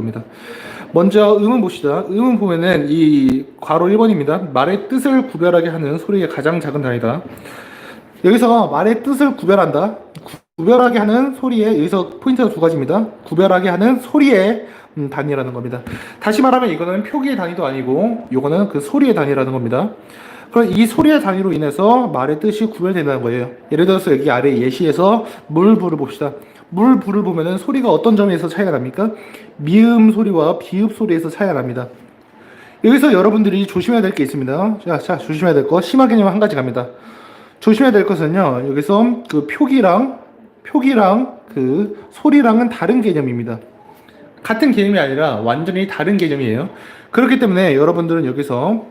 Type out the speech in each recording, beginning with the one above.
겁니다. 먼저 음은 봅시다. 음은 보면은 이 괄호 1번입니다. 말의 뜻을 구별하게 하는 소리의 가장 작은 단위다. 여기서 말의 뜻을 구별한다. 구별하게 하는 소리에 여기서 포인트가 두 가지입니다. 구별하게 하는 소리의 단위라는 겁니다. 다시 말하면 이거는 표기의 단위도 아니고 이거는 그 소리의 단위라는 겁니다. 그럼 이 소리의 단위로 인해서 말의 뜻이 구별된다는 거예요. 예를 들어서 여기 아래 예시에서 물불을 봅시다. 물불을 보면은 소리가 어떤 점에서 차이가 납니까? 미음 소리와 비읍 소리에서 차이가 납니다. 여기서 여러분들이 조심해야 될 게 있습니다. 자, 조심해야 될 거 심화 개념 한 가지 갑니다. 조심해야 될 것은요. 여기서 그 표기랑 그 소리랑은 다른 개념입니다. 같은 개념이 아니라 완전히 다른 개념이에요. 그렇기 때문에 여러분들은 여기서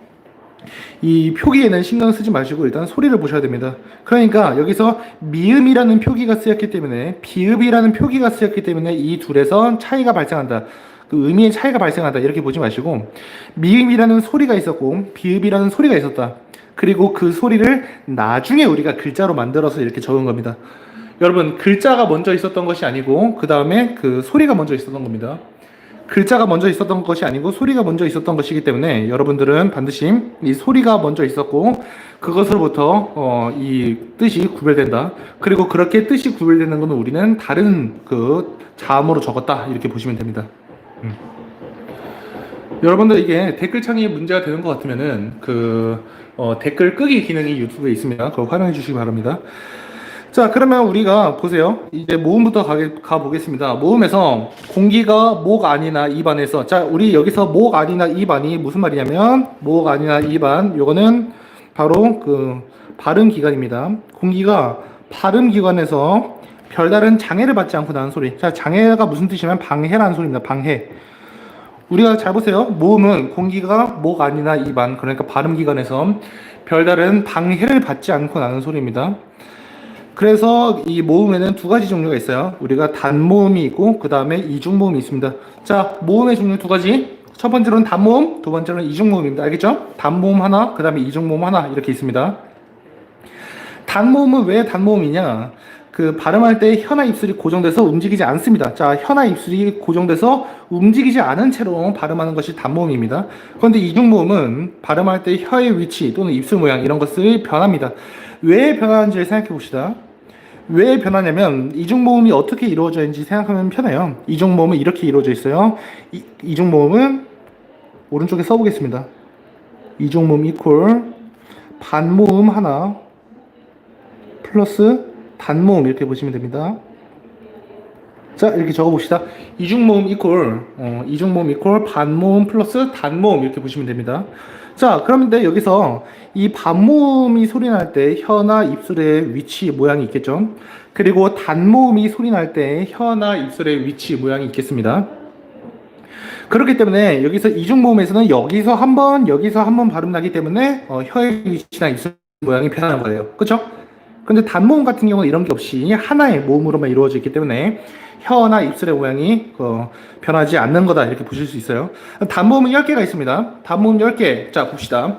이 표기에는 신경 쓰지 마시고 일단 소리를 보셔야 됩니다. 그러니까 여기서 미음이라는 표기가 쓰였기 때문에 비읍이라는 표기가 쓰였기 때문에 이 둘에서 차이가 발생한다. 그 의미의 차이가 발생한다. 이렇게 보지 마시고 미음이라는 소리가 있었고 비읍이라는 소리가 있었다. 그리고 그 소리를 나중에 우리가 글자로 만들어서 이렇게 적은 겁니다. 여러분 글자가 먼저 있었던 것이 아니고 그 다음에 그 소리가 먼저 있었던 겁니다. 글자가 먼저 있었던 것이 아니고 소리가 먼저 있었던 것이기 때문에 여러분들은 반드시 이 소리가 먼저 있었고 그것으로부터 이 뜻이 구별된다. 그리고 그렇게 뜻이 구별되는 것은 우리는 다른 그 자음으로 적었다. 이렇게 보시면 됩니다. 여러분들 이게 댓글창에 문제가 되는 것 같으면은 댓글 끄기 기능이 유튜브에 있습니다. 그거 활용해 주시기 바랍니다. 자, 그러면 우리가 보세요. 이제 모음부터 가보겠습니다. 모음에서 공기가 목 안이나 입 안에서, 자, 우리 여기서 목 안이나 입 안이 무슨 말이냐면 목 안이나 입 안, 요거는 바로 그 발음 기관입니다. 공기가 발음 기관에서 별다른 장애를 받지 않고 나는 소리. 자, 장애가 무슨 뜻이냐면 방해라는 소리입니다. 방해. 우리가 잘 보세요. 모음은 공기가 목 안이나 입 안, 그러니까 발음 기관에서 별다른 방해를 받지 않고 나는 소리입니다. 그래서 이 모음에는 두 가지 종류가 있어요. 우리가 단모음이 있고 그 다음에 이중모음이 있습니다. 자, 모음의 종류 두 가지. 첫 번째로는 단모음, 두 번째로는 이중모음입니다. 알겠죠? 단모음 하나, 그 다음에 이중모음 하나 이렇게 있습니다. 단모음은 왜 단모음이냐? 그 발음할 때 혀나 입술이 고정돼서 움직이지 않습니다. 자, 혀나 입술이 고정돼서 움직이지 않은 채로 발음하는 것이 단모음입니다. 그런데 이중모음은 발음할 때 혀의 위치 또는 입술 모양 이런 것을 변합니다. 왜 변하는지를 생각해 봅시다. 왜 변하냐면 이중모음이 어떻게 이루어져 있는지 생각하면 편해요. 이중모음은 이렇게 이루어져 있어요. 이중모음은 오른쪽에 써보겠습니다. 이중모음 이퀄 반모음 하나 플러스 단모음 이렇게 보시면 됩니다. 자, 이렇게 적어봅시다. 이중모음 이퀄 반모음 플러스 단모음 이렇게 보시면 됩니다. 자, 그런데 여기서 이 반모음이 소리 날 때 혀나 입술의 위치 모양이 있겠죠. 그리고 단모음이 소리 날 때 혀나 입술의 위치 모양이 있겠습니다. 그렇기 때문에 여기서 이중모음에서는 여기서 한 번 발음 나기 때문에 혀의 위치나 입술 모양이 변하는 거예요. 그렇죠? 근데 단모음 같은 경우는 이런 게 없이 하나의 모음으로만 이루어져 있기 때문에 혀나 입술의 모양이 변하지 않는 거다 이렇게 보실 수 있어요. 단모음은 10개가 있습니다. 단모음 10개. 자, 봅시다.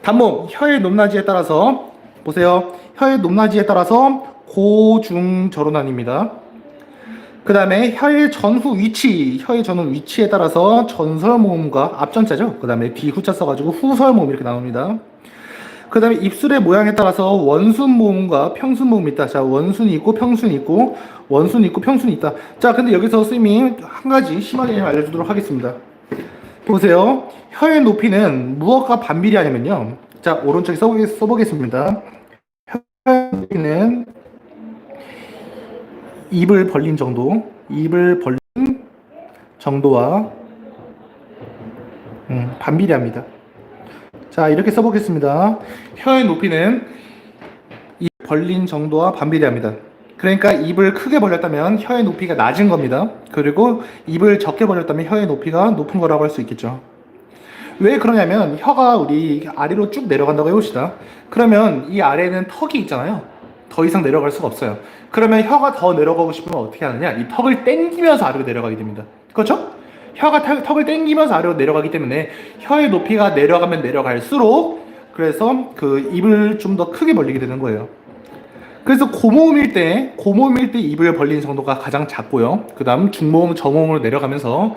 단모음 혀의 높낮이에 따라서 보세요. 혀의 높낮이에 따라서 고, 중, 저로 나뉩니다. 그 다음에 혀의 전후 위치에 따라서 전설모음과 앞전자죠. 그 다음에 비후자 써가지고 후설모음 이렇게 나옵니다. 그 다음에 입술의 모양에 따라서 원순모음과 평순모음이 있다. 자, 원순이 있고 평순이 있고 원순이 있고 평순이 있다. 자, 근데 여기서 선생님이 한 가지 심하게 알려주도록 하겠습니다. 보세요. 혀의 높이는 무엇과 반비례하냐면요. 자, 오른쪽에 써보겠습니다. 혀의 높이는 입을 벌린 정도와 반비례합니다. 자, 이렇게 써보겠습니다. 혀의 높이는 입 벌린 정도와 반비례합니다. 그러니까 입을 크게 벌렸다면 혀의 높이가 낮은 겁니다. 그리고 입을 적게 벌렸다면 혀의 높이가 높은 거라고 할 수 있겠죠. 왜 그러냐면 혀가 우리 아래로 쭉 내려간다고 해봅시다. 그러면 이 아래에는 턱이 있잖아요. 더 이상 내려갈 수가 없어요. 그러면 혀가 더 내려가고 싶으면 어떻게 하느냐? 이 턱을 당기면서 아래로 내려가게 됩니다. 그렇죠? 혀가 턱을 당기면서 아래로 내려가기 때문에 혀의 높이가 내려가면 내려갈수록 그래서 그 입을 좀 더 크게 벌리게 되는 거예요. 그래서 고모음일 때 입을 벌리는 정도가 가장 작고요. 그 다음 중모음, 저모음으로 내려가면서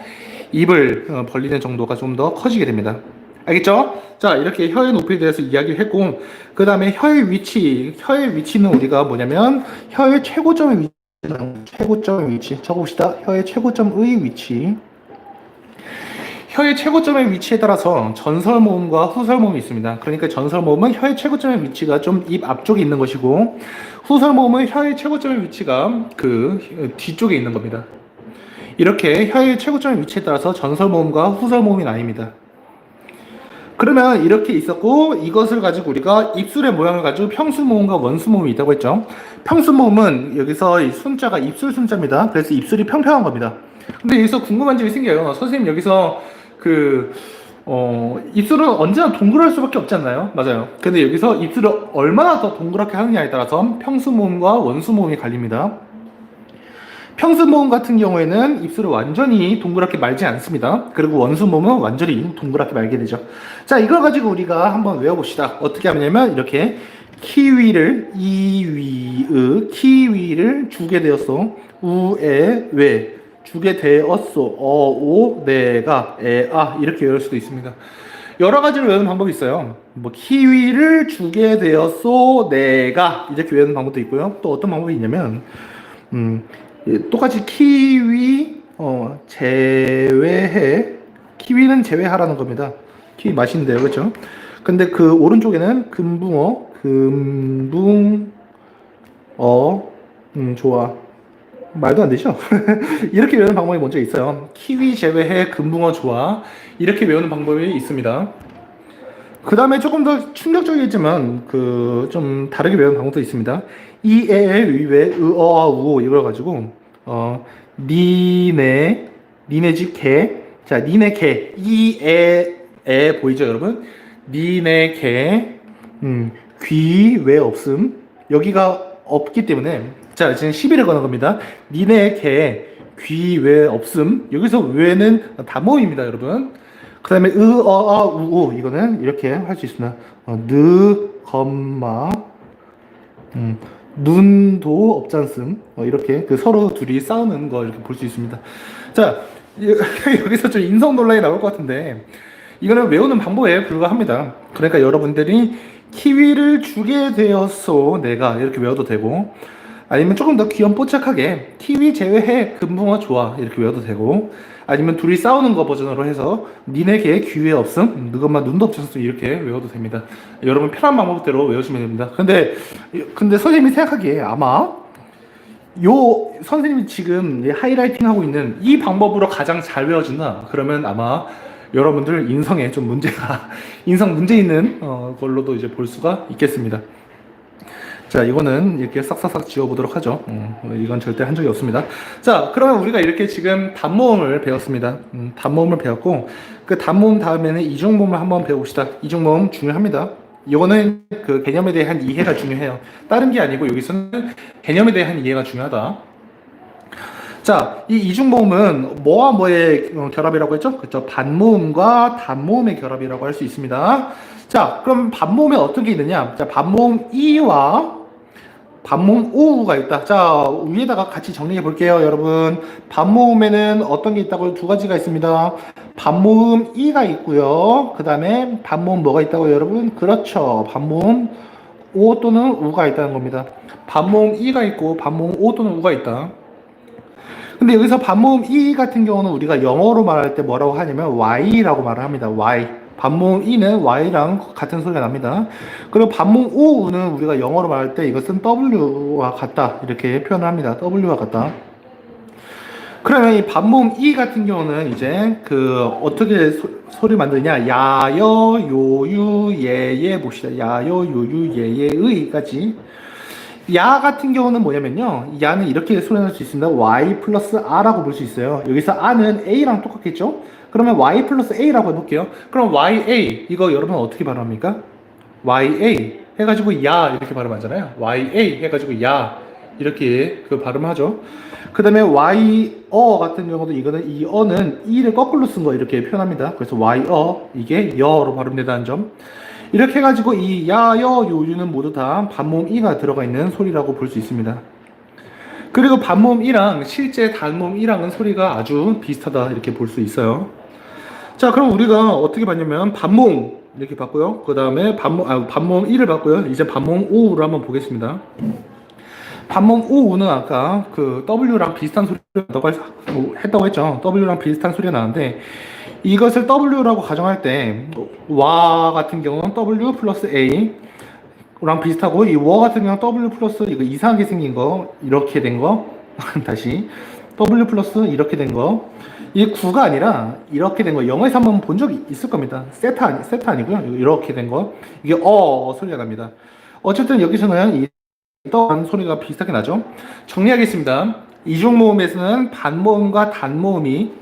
입을 벌리는 정도가 좀 더 커지게 됩니다. 알겠죠? 자, 이렇게 혀의 높이에 대해서 이야기를 했고, 그 다음에 혀의 위치는 우리가 뭐냐면, 혀의 최고점의 위치, 최고점의 위치, 적어봅시다. 혀의 최고점의 위치. 혀의 최고점의 위치에 따라서 전설모음과 후설모음이 있습니다. 그러니까 전설모음은 혀의 최고점의 위치가 좀 입 앞쪽에 있는 것이고, 후설모음은 혀의 최고점의 위치가 그 뒤쪽에 있는 겁니다. 이렇게 혀의 최고점의 위치에 따라서 전설모음과 후설모음이 나뉩니다. 그러면 이렇게 있었고, 이것을 가지고 우리가 입술의 모양을 가지고 평수모음과 원수모음이 있다고 했죠. 평수모음은 여기서 이 순자가 입술 순자입니다. 그래서 입술이 평평한 겁니다. 근데 여기서 궁금한 점이 생겨요. 선생님 여기서 입술은 언제나 동그랄 수밖에 없지 않나요? 맞아요. 근데 여기서 입술을 얼마나 더 동그랗게 하느냐에 따라서 평수모음과 원수모음이 갈립니다. 평수모음 같은 경우에는 입술을 완전히 동그랗게 말지 않습니다. 그리고 원수모음은 완전히 동그랗게 말게 되죠. 자, 이걸 가지고 우리가 한번 외워봅시다. 어떻게 하냐면 이렇게 키위를 키위를 주게 되었어. 우에 왜 주게 되었어. 오 내가 에아 이렇게 외울 수도 있습니다. 여러 가지로 외우는 방법이 있어요. 뭐 키위를 주게 되었어 내가 이렇게 외우는 방법도 있고요. 또 어떤 방법이 있냐면 똑같이 키위 제외해 키위는 제외하라는 겁니다. 키위 맛있는데요, 그렇죠? 근데 그 오른쪽에는 금붕어 좋아 말도 안 되죠? 이렇게 외우는 방법이 먼저 있어요. 키위 제외해 금붕어 좋아 이렇게 외우는 방법이 있습니다. 그 다음에 조금 더 충격적이겠지만 좀 다르게 외우는 방법도 있습니다. 이에 위에 으어아 우 이걸 가지고 니네 집 개. 자, 니네 개 이에 보이죠, 여러분? 니네 개 귀 왜 없음? 여기가 없기 때문에 자, 지금 시비를 거는 겁니다. 니네 개 귀 왜 없음? 여기서 왜는 단모음입니다, 여러분. 그 다음에 으어아 우우 이거는 이렇게 할 수 있습니다. 느 눈도 없잖음. 이렇게 서로 둘이 싸우는 거 이렇게 볼 수 있습니다. 자, 여기서 좀 인성 논란이 나올 것 같은데 이거는 외우는 방법에 불과합니다. 그러니까 여러분들이 키위를 주게 되었어 내가 이렇게 외워도 되고, 아니면 조금 더 귀염뽀짝하게 키위 제외해 금붕어 좋아 이렇게 외워도 되고, 아니면 둘이 싸우는 거 버전으로 해서 니네 개 귀에 없음 너것만 눈도 없었음 이렇게 외워도 됩니다. 여러분 편한 방법대로 외우시면 됩니다. 근데 선생님이 생각하기에 아마 선생님이 지금 하이라이팅 하고 있는 이 방법으로 가장 잘 외워진다 그러면 아마 여러분들 인성에 좀 인성 문제 있는 걸로도 이제 볼 수가 있겠습니다. 자, 이거는 이렇게 싹싹싹 지워보도록 하죠. 이건 절대 한 적이 없습니다. 자, 그러면 우리가 이렇게 지금 단모음을 배웠습니다. 단모음을 배웠고, 그 단모음 다음에는 이중모음을 한번 배워봅시다. 이중모음 중요합니다. 이거는 그 개념에 대한 이해가 중요해요. 다른 게 아니고 여기서는 개념에 대한 이해가 중요하다. 자, 이 이중모음은 뭐와 뭐의 결합이라고 했죠? 그렇죠. 반모음과 단모음의 결합이라고 할 수 있습니다. 자, 그럼 반모음에 어떤 게 있느냐? 자, 반모음 이와 반모음 오가 있다. 자, 위에다가 같이 정리해 볼게요, 여러분. 반모음에는 어떤 게 있다고 두 가지가 있습니다. 반모음 이가 있고요. 그 다음에 반모음 뭐가 있다고 여러분? 그렇죠. 반모음 오 또는 우가 있다는 겁니다. 반모음 이가 있고 반모음 오 또는 우가 있다. 근데 여기서 반모음 E 같은 경우는 우리가 영어로 말할 때 뭐라고 하냐면 Y라고 말을 합니다. Y. 반모음 E는 Y랑 같은 소리가 납니다. 그리고 반모음 O는 우리가 영어로 말할 때 이것은 W와 같다. 이렇게 표현을 합니다. W와 같다. 그러면 이 반모음 E 같은 경우는 이제 어떻게 소리 만드냐? 야여, 요유, 예예 봅시다. 야여, 요유, 예예의까지. 야 같은 경우는 뭐냐면요. 야는 이렇게 소리낼 수 있습니다. y 플러스 r라고 볼 수 있어요. 여기서 r는 a랑 똑같겠죠? 그러면 y 플러스 a라고 해볼게요. 그럼 ya 이거 여러분 어떻게 발음합니까? ya 해가지고 야 이렇게 발음하잖아요. ya 해가지고 야 이렇게 발음하죠. 그 다음에 y 같은 경우도 이거는 이 어는 e를 거꾸로 쓴 거 이렇게 표현합니다. 그래서 이게 여로 발음된다는 점. 이렇게 해가지고 이 야여 요유는 모두 다 반모음 이가 들어가 있는 소리라고 볼 수 있습니다. 그리고 반모음 1랑 실제 단모음 1랑은 소리가 아주 비슷하다 이렇게 볼 수 있어요. 자, 그럼 우리가 어떻게 봤냐면 반모음 이렇게 봤고요. 그 다음에 반모음 1을 봤고요. 이제 반모음 5를 한번 보겠습니다. 반모음 5는 아까 그 W랑 비슷한 소리가 했다고 했죠. W랑 비슷한 소리가 나는데 이것을 W라고 가정할 때 와 같은 경우는 W 플러스 A랑 비슷하고 이 워 같은 경우는 W 플러스 이거 이상하게 생긴 거 이렇게 된 거 다시 W 플러스 이렇게 된 거 이게 9가 아니라 이렇게 된 거 영어에서 한번 본 적이 있을 겁니다. 세타 아니고요. 이렇게 된 거 이게 소리가 납니다. 어쨌든 여기서는 이 떠한 소리가 비슷하게 나죠. 정리하겠습니다. 이중모음에서는 반모음과 단모음이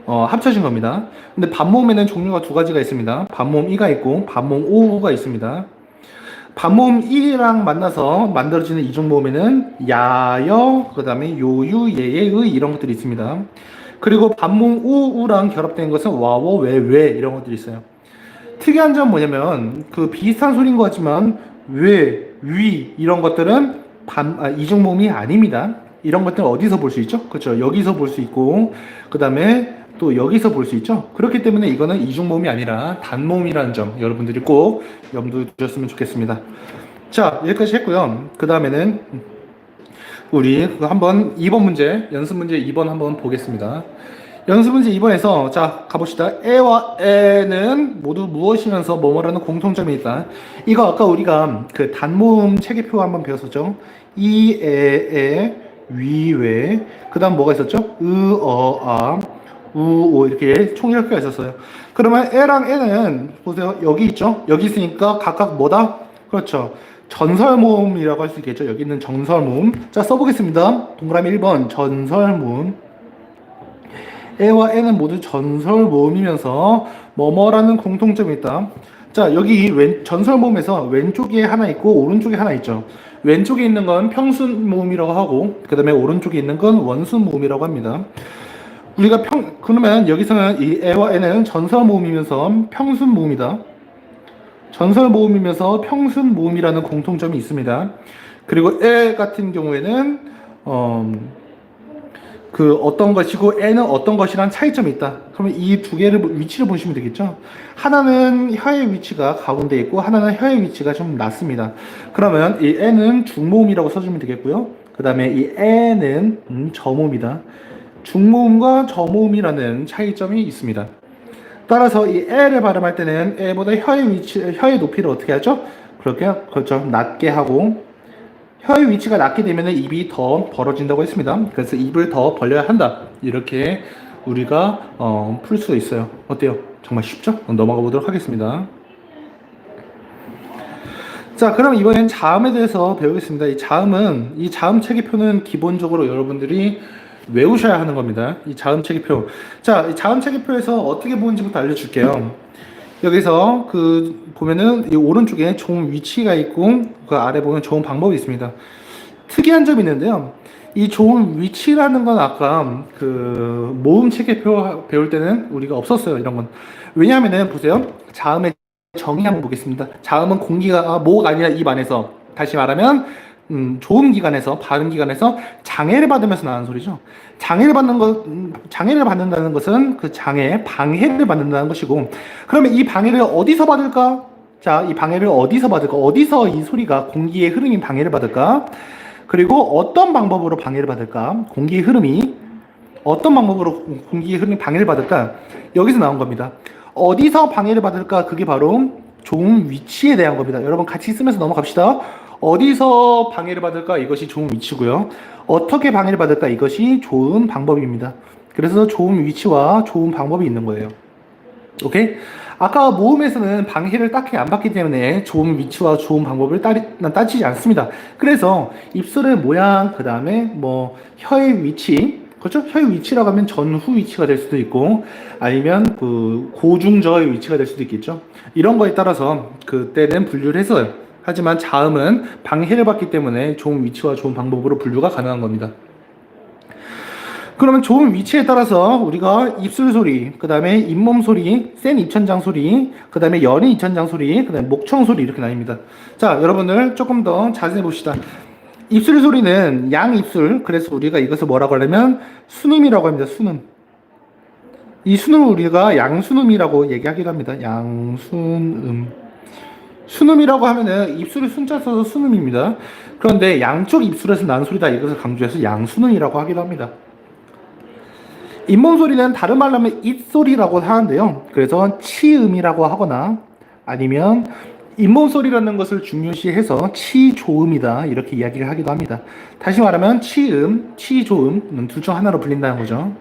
합쳐진 겁니다. 근데 반모음에는 종류가 두 가지가 있습니다. 반모음 2가 있고 반모음 5가 있습니다. 반모음 1이랑 만나서 만들어지는 이중모음에는 야여, 그 다음에 요유, 예예, 의 이런 것들이 있습니다. 그리고 반모음 우랑 결합된 것은 와워, 왜 이런 것들이 있어요. 특이한 점 뭐냐면 그 비슷한 소리인 것 같지만 왜, 위 이런 것들은 이중모음이 아닙니다. 이런 것들은 어디서 볼 수 있죠? 그렇죠. 여기서 볼 수 있고 그 다음에 또 여기서 볼 수 있죠. 그렇기 때문에 이거는 이중모음이 아니라 단모음이라는 점 여러분들이 꼭 염두에 두셨으면 좋겠습니다. 자, 여기까지 했고요. 그 다음에는 우리 한번 2번 문제, 연습 문제 2번 한번 보겠습니다. 연습 문제 2번에서 자 가봅시다. 에와 에는 모두 무엇이면서 뭐뭐라는 공통점이 있다. 이거 아까 우리가 그 단모음 체계표 한번 배웠었죠. 이, 에, 위, 왜. 그 다음 뭐가 있었죠? 으, 아, 우, 오 이렇게 총 10개가 있었어요. 그러면 에랑 에는 보세요. 여기 있죠? 여기 있으니까 각각 뭐다? 그렇죠. 전설모음이라고 할 수 있겠죠. 여기 있는 전설모음. 자 써보겠습니다. 동그라미 1번 전설모음. 에와 에는 모두 전설 모음이면서 뭐뭐라는 공통점이 있다. 자 여기 전설 모음에서 왼쪽에 하나 있고 오른쪽에 하나 있죠. 왼쪽에 있는 건 평순 모음이라고 하고 그 다음에 오른쪽에 있는 건 원순 모음이라고 합니다. 우리가 그러면 여기서는 이 에와 에는 전설 모음이면서 평순 모음이다. 전설 모음이면서 평순 모음이라는 공통점이 있습니다. 그리고 에 같은 경우에는 그 어떤 것이고 N은 어떤 것이란 차이점이 있다. 그러면 이 두 개를 위치를 보시면 되겠죠. 하나는 혀의 위치가 가운데 있고 하나는 혀의 위치가 좀 낮습니다. 그러면 이 N은 중모음이라고 써주면 되겠고요. 그 다음에 이 N은 저모음이다. 중모음과 저모음이라는 차이점이 있습니다. 따라서 이 L을 발음할 때는 L보다 혀의 높이를 어떻게 하죠? 그렇죠. 낮게 하고 혀의 위치가 낮게 되면 입이 더 벌어진다고 했습니다. 그래서 입을 더 벌려야 한다. 이렇게 우리가 풀 수 있어요. 어때요? 정말 쉽죠? 넘어가 보도록 하겠습니다. 자, 그럼 이번엔 자음에 대해서 배우겠습니다. 이 자음 체계표는 기본적으로 여러분들이 외우셔야 하는 겁니다. 이 자음 체계표. 자, 이 자음 체계표에서 어떻게 보는지부터 알려줄게요. 여기서 보면은 이 오른쪽에 좋은 위치가 있고 그 아래 보면 좋은 방법이 있습니다. 특이한 점이 있는데요. 이 좋은 위치라는 건 아까 그 모음 체계표 배울 때는 우리가 없었어요. 이런 건. 왜냐하면은 보세요. 자음의 정의 한번 보겠습니다. 자음은 공기가 목 아니라 입 안에서 다시 말하면 좋은 기관에서 바른 기관에서 장애를 받으면서 나는 소리죠. 장애를 받는다는 것은 그 방해를 받는다는 것이고, 그러면 이 방해를 어디서 받을까? 자, 이 방해를 어디서 받을까? 어디서 이 소리가 공기의 흐름이 방해를 받을까? 그리고 어떤 방법으로 방해를 받을까? 공기의 흐름이 어떤 방법으로 공기의 흐름이 방해를 받을까? 여기서 나온 겁니다. 어디서 방해를 받을까? 그게 바로 좋은 위치에 대한 겁니다. 여러분 같이 쓰면서 넘어갑시다. 어디서 방해를 받을까? 이것이 좋은 위치고요. 어떻게 방해를 받을까? 이것이 좋은 방법입니다. 그래서 좋은 위치와 좋은 방법이 있는 거예요. 오케이? 아까 모음에서는 방해를 딱히 안 받기 때문에 좋은 위치와 좋은 방법을 따지지 않습니다. 그래서 입술의 모양, 그 다음에 뭐 혀의 위치, 그렇죠? 혀의 위치라고 하면 전후 위치가 될 수도 있고 아니면 그 고중저의 위치가 될 수도 있겠죠. 이런 거에 따라서 그때는 분류를 했어요. 하지만 자음은 방해를 받기 때문에 좋은 위치와 좋은 방법으로 분류가 가능한 겁니다. 그러면 좋은 위치에 따라서 우리가 입술 소리, 그 다음에 잇몸 소리, 센 입천장 소리, 그 다음에 연인 입천장 소리, 그 다음에 목청 소리 이렇게 나뉩니다. 자, 여러분들 조금 더 자세히 봅시다. 입술 소리는 양입술. 그래서 우리가 이것을 뭐라고 하냐면 순음이라고 합니다. 순음. 이 순음을 우리가 양순음이라고 얘기하기도 합니다. 양순음. 순음이라고 하면은 입술을 순자 써서 순음입니다. 그런데 양쪽 입술에서 나는 소리다, 이것을 강조해서 양순음이라고 하기도 합니다. 잇몸 소리는 다른 말로 하면 잇소리라고 하는데요. 그래서 치음이라고 하거나 아니면 잇몸 소리라는 것을 중요시해서 치조음이다, 이렇게 이야기를 하기도 합니다. 다시 말하면 치음, 치조음 둘 중 하나로 불린다는 거죠.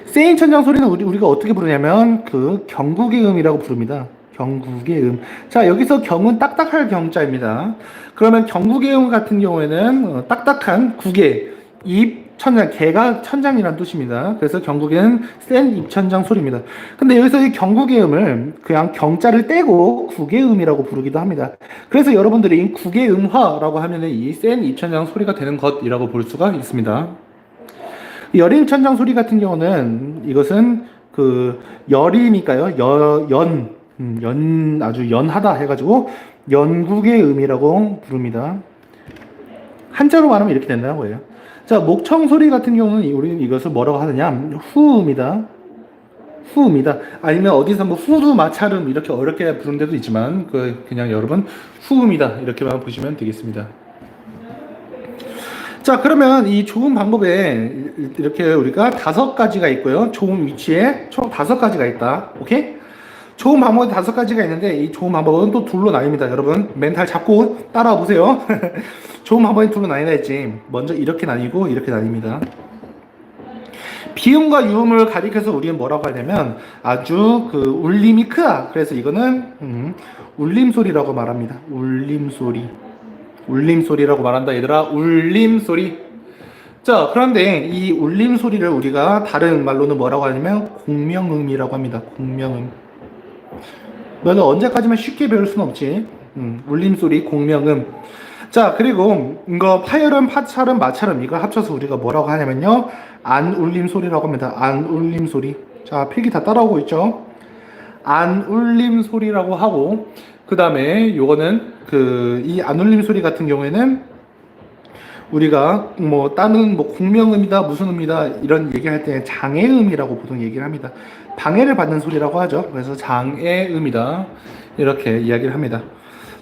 세인 천장 소리는 우리가 어떻게 부르냐면 그 경국의 음이라고 부릅니다. 경국의 음. 자, 여기서 경은 딱딱할 경자입니다. 그러면 경국의 음 같은 경우에는 딱딱한 국의 입 천장, 개가 천장이란 뜻입니다. 그래서 경국에는 센 입천장 소리입니다. 근데 여기서 이 경국의 음을 그냥 경자를 떼고 국의 음이라고 부르기도 합니다. 그래서 여러분들이 국의 음화라고 하면은 이 센 입천장 소리가 되는 것이라고 볼 수가 있습니다. 여림 천장 소리 같은 경우는 이것은 그 열이니까요. 아주 연하다 해가지고 연국의 음이라고 부릅니다. 한자로 말하면 이렇게 된다는 거예요. 자, 목청 소리 같은 경우는 우리는 이것을 뭐라고 하느냐? 후음이다. 후음이다. 아니면 어디서 뭐 후두 마찰음 이렇게 어렵게 부르는 데도 있지만 그냥 여러분 후음이다 이렇게만 보시면 되겠습니다. 자, 그러면 이 조음 방법에 이렇게 우리가 5가지가 있고요. 조음 위치에 총 5가지가 있다. 오케이? 조음 방법에 5가지가 있는데 이 조음 방법은 또 둘로 나뉩니다. 여러분 멘탈 잡고 따라와 보세요. 조음 방법이 둘로 나뉘다 했지. 먼저 이렇게 나뉘고 이렇게 나뉩니다. 비음과 유음을 가리켜서 우리는 뭐라고 하냐면 아주 그 울림이 크다. 그래서 이거는 울림소리라고 말합니다. 울림소리. 울림소리라고 말한다 얘들아. 울림소리. 자, 그런데 이 울림소리를 우리가 다른 말로는 뭐라고 하냐면 공명음이라고 합니다. 공명음. 너는 언제까지만 쉽게 배울 수는 없지. 울림소리, 공명음. 자, 그리고 이거 파열음, 파찰음, 마찰음 이걸 합쳐서 우리가 뭐라고 하냐면요 안울림소리라고 합니다. 안울림소리. 자, 필기 다 따라오고 있죠. 안울림소리라고 하고, 그 다음에 요거는 이 안울림 소리 같은 경우에는 우리가 뭐 다른 뭐 공명음이다 무슨 음이다 이런 얘기할 때 장애음이라고 보통 얘기를 합니다. 방해를 받는 소리라고 하죠. 그래서 장애음이다 이렇게 이야기를 합니다.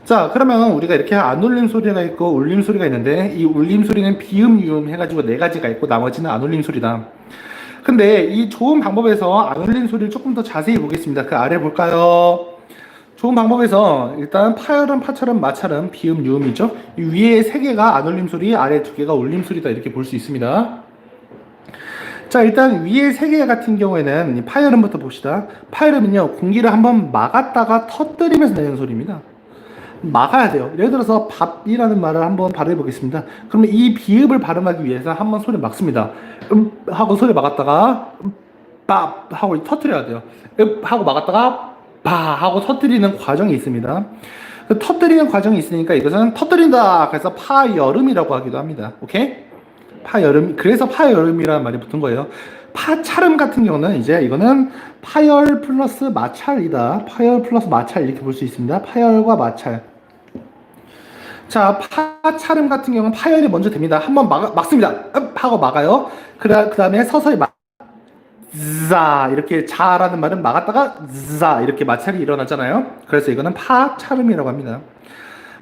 자, 그러면 우리가 이렇게 안울림 소리가 있고 울림 소리가 있는데 이 울림 소리는 비음 유음 해가지고 4가지가 있고 나머지는 안울림 소리다. 근데 이 조음 방법에서 안울림 소리를 조금 더 자세히 보겠습니다. 그 아래 볼까요? 좋은 방법에서 일단 파열음, 파철음, 마찰음, 비음, 유음이죠. 이 위에 3개가 안울림 소리, 아래 2개가 울림 소리다 이렇게 볼 수 있습니다. 자, 일단 위에 3개 같은 경우에는 파열음부터 봅시다. 파열음은요 공기를 한번 막았다가 터뜨리면서 내는 소리입니다. 막아야 돼요. 예를 들어서 밥이라는 말을 한번 발음해 보겠습니다. 그러면 이 비읍을 발음하기 위해서 한번 소리 막습니다. 하고 소리 막았다가 밥 하고 터뜨려야 돼요. 하고 막았다가 바 하고 터뜨리는 과정이 있습니다. 터뜨리는 과정이 있으니까 이것은 터뜨린다. 그래서 파여름이라고 하기도 합니다. 오케이? 파여름. 그래서 파여름이라는 말이 붙은 거예요. 파찰음 같은 경우는 이제 이거는 파열 플러스 마찰이다. 파열 플러스 마찰 이렇게 볼 수 있습니다. 파열과 마찰. 자, 파찰음 같은 경우는 파열이 먼저 됩니다. 한번 막습니다. 하고 막아요. 그 다음에 서서히 자 이렇게 자라는 말은 막았다가 자 이렇게 마찰이 일어나잖아요. 그래서 이거는 파찰음이라고 합니다.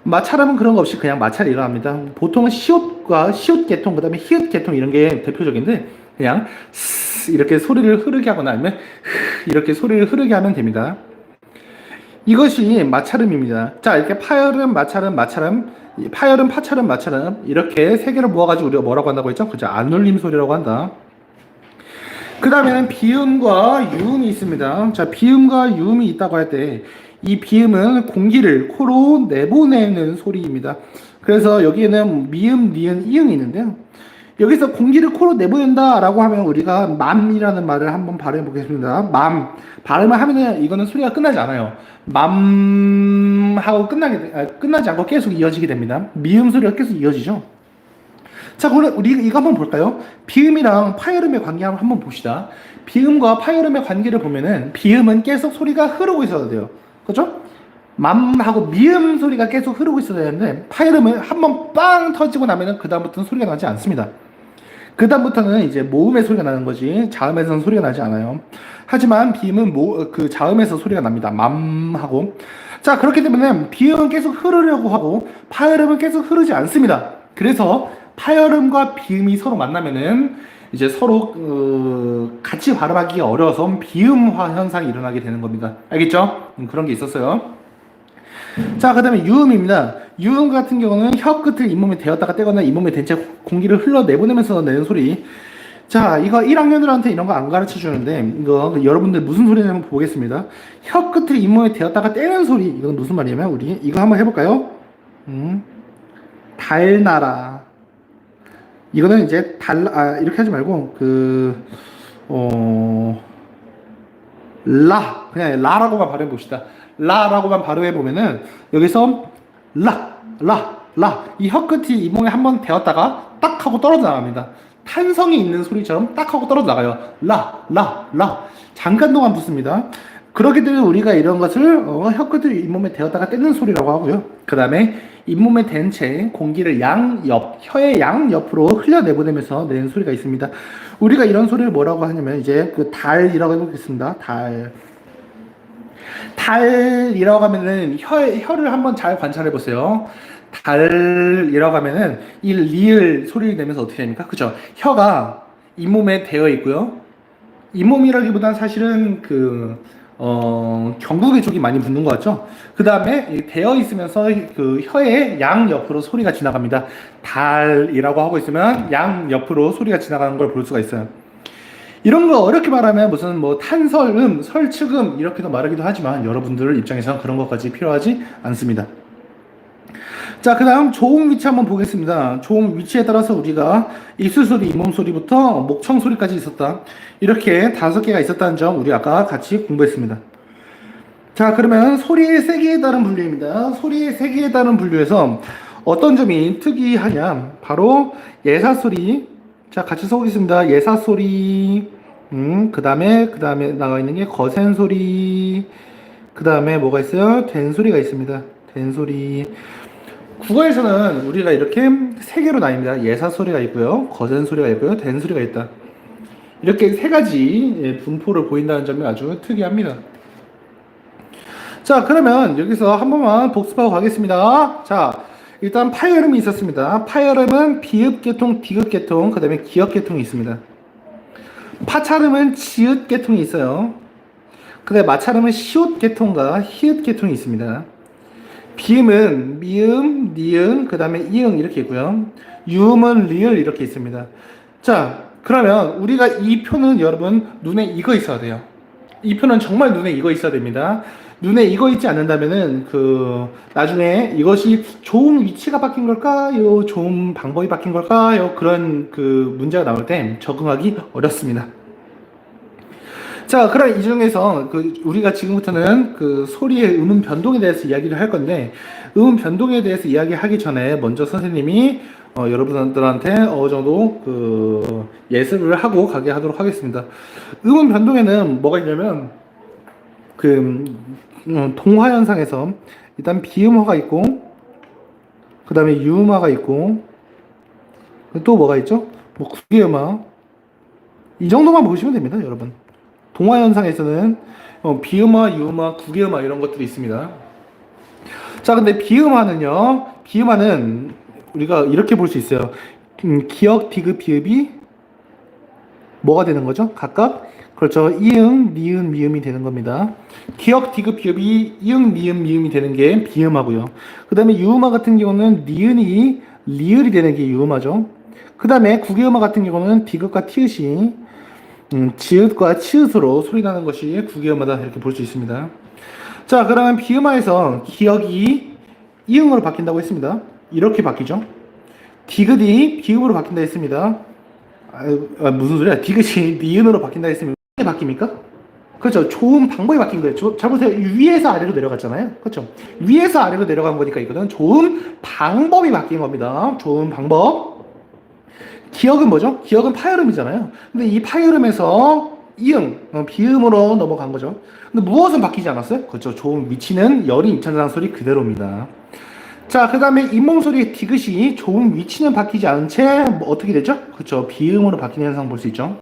마찰음은 그런 거 없이 그냥 마찰이 일어납니다. 보통은 시옷과 시옷 계통 그다음에 히읗 계통 이런 게 대표적인데 그냥 이렇게 소리를 흐르게 하거나 아니면 이렇게 소리를 흐르게 하면 됩니다. 이것이 마찰음입니다. 자, 이렇게 파열음, 마찰음, 마찰음, 파열음, 파찰음, 마찰음 이렇게 3개를 모아가지고 우리가 뭐라고 한다고 했죠? 그죠? 안울림 소리라고 한다. 그 다음에는 비음과 유음이 있습니다. 자, 비음과 유음이 있다고 할 때 이 비음은 공기를 코로 내보내는 소리입니다. 그래서 여기에는 미음, 니은, 이음이 있는데요. 여기서 공기를 코로 내보낸다 라고 하면 우리가 맘이라는 말을 한번 발음해 보겠습니다. 맘. 발음을 하면은 이거는 소리가 끝나지 않아요. 맘 하고 끝나지 않고 계속 이어지게 됩니다. 미음 소리가 계속 이어지죠. 자, 그럼 우리 이거 한번 볼까요? 비음이랑 파열음의 관계 한번 봅시다. 비음과 파열음의 관계를 보면은 비음은 계속 소리가 흐르고 있어야 돼요. 그죠? 맘 하고 미음 소리가 계속 흐르고 있어야 되는데 파열음은 한번 빵 터지고 나면은 그 다음부터는 소리가 나지 않습니다. 그 다음부터는 이제 모음의 소리가 나는 거지 자음에서는 소리가 나지 않아요. 하지만 비음은 그 자음에서 소리가 납니다. 맘 하고. 자, 그렇기 때문에 비음은 계속 흐르려고 하고 파열음은 계속 흐르지 않습니다. 그래서 파열음과 비음이 서로 만나면은 이제 서로 같이 발음하기가 어려워서 비음화 현상이 일어나게 되는 겁니다. 알겠죠? 그런 게 있었어요. 자, 그 다음에 유음입니다. 유음 같은 경우는 혀 끝을 잇몸에 대었다가 떼거나 잇몸에 댄 채 공기를 흘러내보내면서 내는 소리. 자, 이거 1학년들한테 이런 거 안 가르쳐 주는데, 이거 여러분들 무슨 소리냐면 한번 보겠습니다. 혀 끝을 잇몸에 대었다가 떼는 소리. 이건 무슨 말이냐면, 우리 이거 한번 해볼까요? 달나라. 이거는 이제 이렇게 하지 말고, 그냥 라라고만 발음해 봅시다. 라라고만 발음해 보면은, 여기서 이 혀끝이 잇몸에 한번 대었다가 딱 하고 떨어져 나갑니다. 탄성이 있는 소리처럼 딱 하고 떨어져 나가요. 잠깐 동안 붙습니다. 그렇기 때문에 우리가 이런 것을 혀끝을 잇몸에 대었다가 떼는 소리라고 하고요. 그 다음에 잇몸에 댄 채 공기를 혀의 양옆으로 흘려내보내면서 내는 소리가 있습니다. 우리가 이런 소리를 뭐라고 하냐면 이제 그 달이라고 해보겠습니다. 달이라고 하면은 혀를 한번 잘 관찰해 보세요. 달이라고 하면은 이 리을 소리를 내면서 어떻게 됩니까? 그죠? 혀가 잇몸에 되어 있고요. 잇몸이라기보단 사실은 경국의 쪽이 많이 붙는 것 같죠? 그 다음에 되어 있으면서 그 혀의 양 옆으로 소리가 지나갑니다. 달이라고 하고 있으면 양 옆으로 소리가 지나가는 걸 볼 수가 있어요. 이런 거 어렵게 말하면 무슨 뭐 탄설음, 설축음 이렇게도 말하기도 하지만 여러분들 입장에서는 그런 것까지 필요하지 않습니다. 자, 그 다음 조음 위치 한번 보겠습니다. 조음 위치에 따라서 우리가 입술 소리, 잇몸 소리부터 목청 소리까지 있었다. 이렇게 5개가 있었다는 점 우리 아까 같이 공부했습니다. 자, 그러면 소리의 세기에 따른 분류입니다. 소리의 세기에 따른 분류에서 어떤 점이 특이하냐? 바로 예사소리. 자, 같이 써보겠습니다. 예사소리. 그 다음에 나와 있는 게 거센소리. 그 다음에 뭐가 있어요? 된소리가 있습니다. 된소리. 국어에서는 우리가 이렇게 3개로 나뉩니다. 예사소리가 있고요. 거센소리가 있고요. 된소리가 있다. 이렇게 3가지 분포를 보인다는 점이 아주 특이합니다. 자, 그러면 여기서 한 번만 복습하고 가겠습니다. 자, 일단 파열음이 있었습니다. 파열음은 비읍계통, 디귿계통, 그 다음에 기역계통이 있습니다. 파찰음은 지읒계통이 있어요. 그 다음에 마찰음은 시옷계통과 히읗계통이 있습니다. 비음은 미음, 니은, 그 다음에 이응 이렇게 있고요. 유음은 리을 이렇게 있습니다. 자, 그러면 우리가 이 표는 여러분 눈에 익어 있어야 돼요. 이 표는 정말 눈에 익어 있어야 됩니다. 눈에 익어 있지 않는다면은 나중에 이것이 좋은 위치가 바뀐 걸까요? 좋은 방법이 바뀐 걸까요? 그런 문제가 나올 때 적응하기 어렵습니다. 자, 그럼 이 중에서 우리가 지금부터는 소리의 음운 변동에 대해서 이야기를 할 건데, 음운 변동에 대해서 이야기하기 전에 먼저 선생님이 여러분들한테 어느 정도 예습을 하고 가게 하도록 하겠습니다. 음운 변동에는 뭐가 있냐면 동화 현상에서 일단 비음화가 있고, 그 다음에 유음화가 있고, 또 뭐가 있죠? 뭐 구개음화. 이 정도만 보시면 됩니다, 여러분. 동화 현상에서는 비음화, 유음화, 구개음화 이런 것들이 있습니다. 자, 근데 비음화는 우리가 이렇게 볼 수 있어요. 기역, 디귿, 비읍이 뭐가 되는 거죠? 각각? 그렇죠. 이응, 니은, 미음이 되는 겁니다. 기역, 디귿, 비읍이 이응, 니은, 미음이 되는 게 비음화고요. 그 다음에 유음화 같은 경우는 니은이 리을이 되는 게 유음화죠. 그 다음에 구개음화 같은 경우는 디귿과 티읕이 지읒과 치읒으로 소리 나는 것이 구개음화다 이렇게 볼 수 있습니다. 자, 그러면 비음화에서 기역이 이응으로 바뀐다고 했습니다. 이렇게 바뀌죠. 디귿이 비읍으로 바뀐다 했습니다. 무슨 소리야? 디귿이 니은으로 바뀐다 했으면 어떻게 바뀝니까? 그렇죠. 좋은 방법이 바뀐 거예요. 잘 보세요. 위에서 아래로 내려갔잖아요. 그렇죠. 위에서 아래로 내려간 거니까 이거는 좋은 방법이 바뀐 겁니다. 좋은 방법. 기역은 뭐죠? 기역은 파열음이잖아요. 근데 이 파열음에서 이응, 비음으로 넘어간 거죠. 근데 무엇은 바뀌지 않았어요? 그렇죠. 조음 위치는 여름 입천장 소리 그대로입니다. 자, 그 다음에 잇몸 소리의 디귿이 조음 위치는 바뀌지 않은 채 어떻게 되죠? 그렇죠. 비음으로 바뀌는 현상 볼 수 있죠.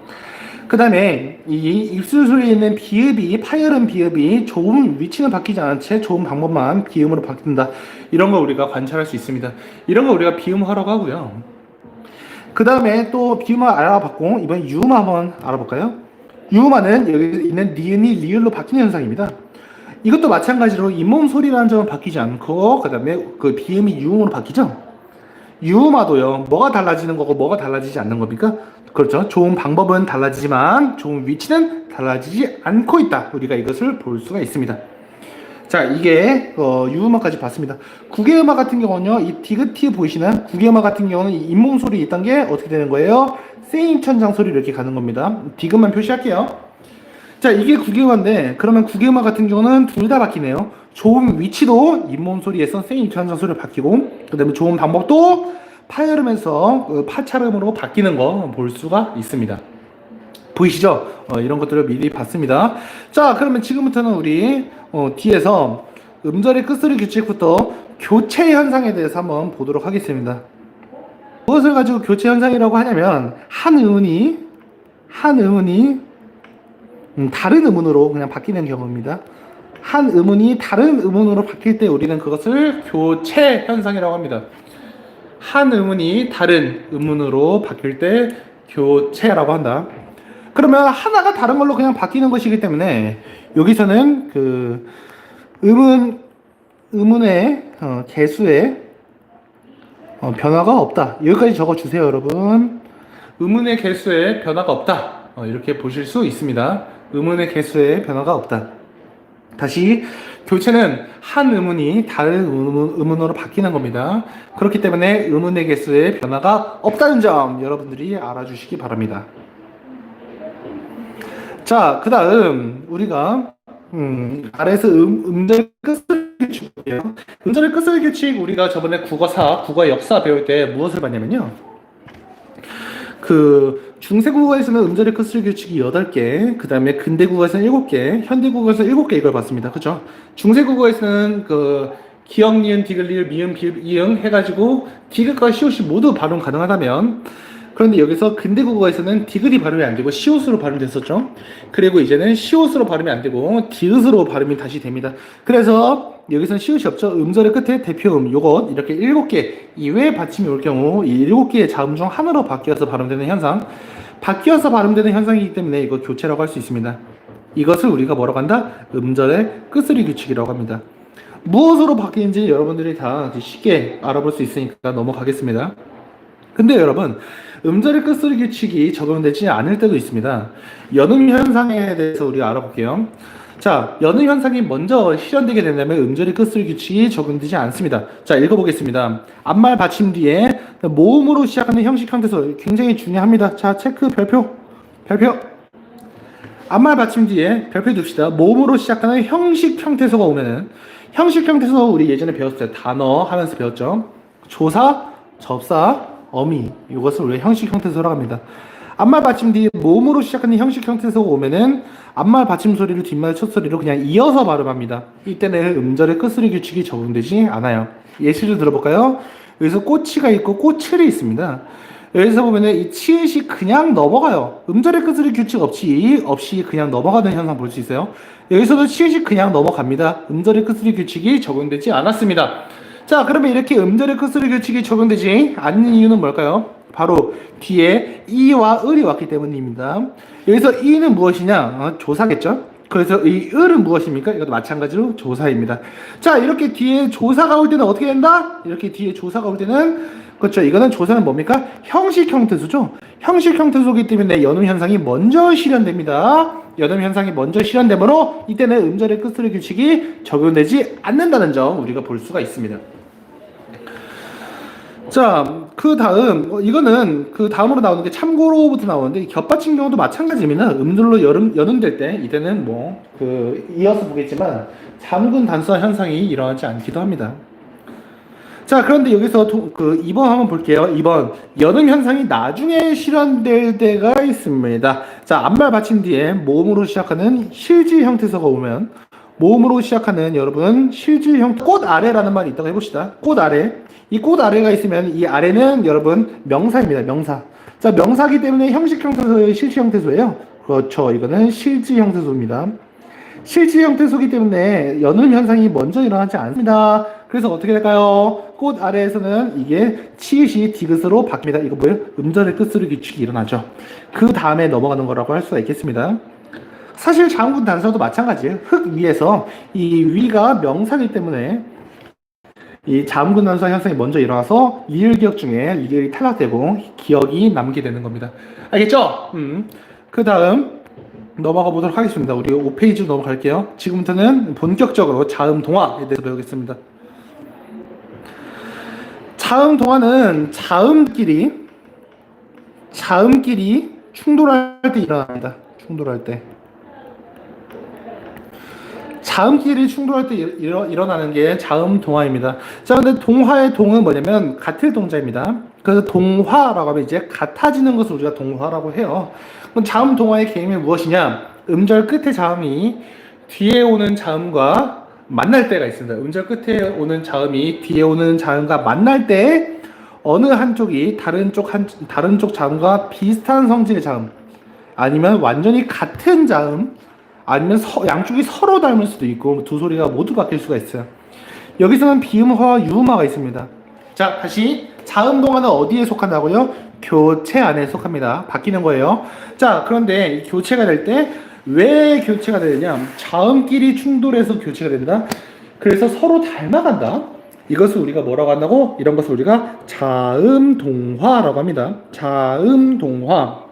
그 다음에 이 입술 소리에 있는 비읍이 파열음 비읍이 조음 위치는 바뀌지 않은 채 조음 방법만 비음으로 바뀐다. 이런 거 우리가 관찰할 수 있습니다. 이런 거 우리가 비음화라고 하고요. 그 다음에 또 비음화 알아봤고 이번 유음화 한번 알아볼까요? 유음화는 여기 있는 니은이 리을로 바뀌는 현상입니다. 이것도 마찬가지로 잇몸 소리라는 점은 바뀌지 않고 그 다음에 그 비음이 유음으로 바뀌죠. 유음화도요. 뭐가 달라지는 거고 뭐가 달라지지 않는 겁니까? 그렇죠. 조음 방법은 달라지지만 조음 위치는 달라지지 않고 있다. 우리가 이것을 볼 수가 있습니다. 자, 이게 유음화까지 봤습니다. 국외음화 같은 경우는요. 이 디귿티 보이시나요? 국외음화 같은 경우는 이 잇몸 소리 있던 게 어떻게 되는 거예요? 세임천장 소리 이렇게 가는 겁니다. 디귿만 표시할게요. 자, 이게 국외음화인데 그러면 국외음화 같은 경우는 둘 다 바뀌네요. 조음 위치도 잇몸 소리에서 세임천장 소리로 바뀌고 그 다음에 조음 방법도 파열음에서 파찰음으로 바뀌는 거 볼 수가 있습니다. 보이시죠? 이런 것들을 미리 봤습니다. 자, 그러면 지금부터는 우리 뒤에서 음절의 끝소리 규칙부터 교체 현상에 대해서 한번 보도록 하겠습니다. 무엇을 가지고 교체 현상이라고 하냐면 한 음운이 다른 음운으로 그냥 바뀌는 경우입니다. 한 음운이 다른 음운으로 바뀔 때 우리는 그것을 교체 현상이라고 합니다. 한 음운이 다른 음운으로 바뀔 때 교체라고 한다. 그러면 하나가 다른 걸로 그냥 바뀌는 것이기 때문에 여기서는 그 음운의 개수에 변화가 없다. 여기까지 적어주세요, 여러분. 음운의 개수에 변화가 없다. 이렇게 보실 수 있습니다. 음운의 개수에 변화가 없다. 다시 교체는 한 음운이 다른 음운으로 바뀌는 겁니다. 그렇기 때문에 음운의 개수에 변화가 없다는 점 여러분들이 알아주시기 바랍니다. 자, 그 다음 우리가 아래에서 음절 끝소리 규칙이에요. 음절의 끝소리 규칙 우리가 저번에 국어 역사 배울 때 무엇을 봤냐면요. 그 중세국어에서는 음절의 끝소리 규칙이 8개, 그 다음에 근대국어에서는 7개, 현대국어에서는 7개 이걸 봤습니다. 그죠? 중세국어에서는 그 기역, 니은, 디귿, 리을, 미음, 비읍, 이응 해가지고 디귿과 시옷이 모두 발음 가능하다면 그런데 여기서 근대국어에서는 디귿이 발음이 안 되고 시옷으로 발음됐었죠. 그리고 이제는 시옷으로 발음이 안 되고 디귿으로 발음이 다시 됩니다. 그래서 여기서는 시옷이 없죠. 음절의 끝에 대표음 요것 이렇게 7개 이외의 받침이 올 경우 이 7개의 자음 중 하나로 바뀌어서 발음되는 현상, 바뀌어서 발음되는 현상이기 때문에 이거 교체라고 할 수 있습니다. 이것을 우리가 뭐라고 한다? 음절의 끝소리 규칙이라고 합니다. 무엇으로 바뀌는지 여러분들이 다 쉽게 알아볼 수 있으니까 넘어가겠습니다. 근데 여러분 음절의 끝소리 규칙이 적용되지 않을 때도 있습니다. 연음 현상에 대해서 우리가 알아볼게요. 자, 연음 현상이 먼저 실현되게 된다면 음절의 끝소리 규칙이 적용되지 않습니다. 자, 읽어보겠습니다. 앞말 받침 뒤에 모음으로 시작하는 형식 형태소 굉장히 중요합니다. 자, 체크 별표. 앞말 받침 뒤에 별표 둡시다. 모음으로 시작하는 형식 형태소가 오면은 형식 형태소 우리 예전에 배웠어요. 단어 하면서 배웠죠. 조사, 접사, 어미 이것을 우리가 형식 형태소라고 합니다. 앞말 받침 뒤에 모음으로 시작하는 형식 형태소가 오면은 앞말 받침 소리를 뒷말 첫 소리로 그냥 이어서 발음합니다. 이때는 음절의 끝소리 규칙이 적용되지 않아요. 예시를 들어볼까요? 여기서 꼬치가 있고 꼬치리 있습니다. 여기서 보면은 이 치읓이 그냥 넘어가요. 음절의 끝소리 규칙 없이 그냥 넘어가는 현상 볼 수 있어요. 여기서도 치읓이 그냥 넘어갑니다. 음절의 끝소리 규칙이 적용되지 않았습니다. 자, 그러면 이렇게 음절의 끝소리 규칙이 적용되지 않는 이유는 뭘까요? 바로 뒤에 이와 을이 왔기 때문입니다. 여기서 이는 무엇이냐? 조사겠죠? 그래서 이 을은 무엇입니까? 이것도 마찬가지로 조사입니다. 자, 이렇게 뒤에 조사가 올 때는 어떻게 된다? 이렇게 뒤에 조사가 올 때는 그렇죠. 이거는 조사는 뭡니까? 형식 형태소죠. 형식 형태소이기 때문에 연음 현상이 먼저 실현됩니다. 연음 현상이 먼저 실현되므로 이때는 음절의 끝소리 규칙이 적용되지 않는다는 점 우리가 볼 수가 있습니다. 자, 그 다음 이거는 그 다음으로 나오는 게 참고로부터 나오는데 겹받침 경우도 마찬가지입니다. 음절로 연음될 때 이때는 뭐 그 이어서 보겠지만 잠군 단수화 현상이 일어나지 않기도 합니다. 자, 그런데 여기서 그 2번 한번 볼게요. 2번 연음 현상이 나중에 실현될 때가 있습니다. 자, 앞말 받침 뒤에 모음으로 시작하는 실질 형태소가 오면 모음으로 시작하는 여러분 실질 형태 꽃 아래라는 말이 있다고 해봅시다. 꽃 아래. 이 꽃 아래가 있으면 이 아래는 여러분 명사입니다. 명사. 자, 명사기 때문에 형식 형태소의 실질 형태소예요. 그렇죠. 이거는 실질 형태소입니다. 실질 형태소기 때문에 연음 현상이 먼저 일어나지 않습니다. 그래서 어떻게 될까요? 꽃 아래에서는 이게 치읓이 디귿으로 바뀝니다. 이거 뭐예요? 음절의 끝소리 규칙이 일어나죠. 그 다음에 넘어가는 거라고 할 수가 있겠습니다. 사실 자음군 단서도 마찬가지예요. 흙 위에서 이 위가 명사기 때문에 이 자음군 단서 현상이 먼저 일어나서 리을 기억 중에 리을이 탈락되고 기억이 남게 되는 겁니다. 알겠죠? 그 다음 넘어가 보도록 하겠습니다. 우리 5페이지로 넘어갈게요. 지금부터는 본격적으로 자음 동화에 대해서 배우겠습니다. 자음 동화는 자음끼리 충돌할 때 일어납니다. 자음끼리 충돌할 때 일어나는 게 자음 동화입니다. 자, 근데 동화의 동은 뭐냐면 같을 동자입니다. 그래서 동화라고 하면 이제 같아지는 것을 우리가 동화라고 해요. 그럼 자음 동화의 개념이 무엇이냐? 음절 끝에 자음이 뒤에 오는 자음과 만날 때가 있습니다. 음절 끝에 오는 자음이 뒤에 오는 자음과 만날 때 어느 한쪽이 다른 쪽 자음과 비슷한 성질의 자음, 아니면 완전히 같은 자음, 아니면 양쪽이 서로 닮을 수도 있고 두 소리가 모두 바뀔 수가 있어요. 여기서는 비음화와 유음화가 있습니다. 자, 다시 자음 동화는 어디에 속한다고요? 교체 안에 속합니다. 바뀌는 거예요. 자, 그런데 이 교체가 될 때 왜 교체가 되느냐? 자음끼리 충돌해서 교체가 된다. 그래서 서로 닮아간다. 이것을 우리가 뭐라고 한다고? 이런 것을 우리가 자음 동화라고 합니다. 자음 동화.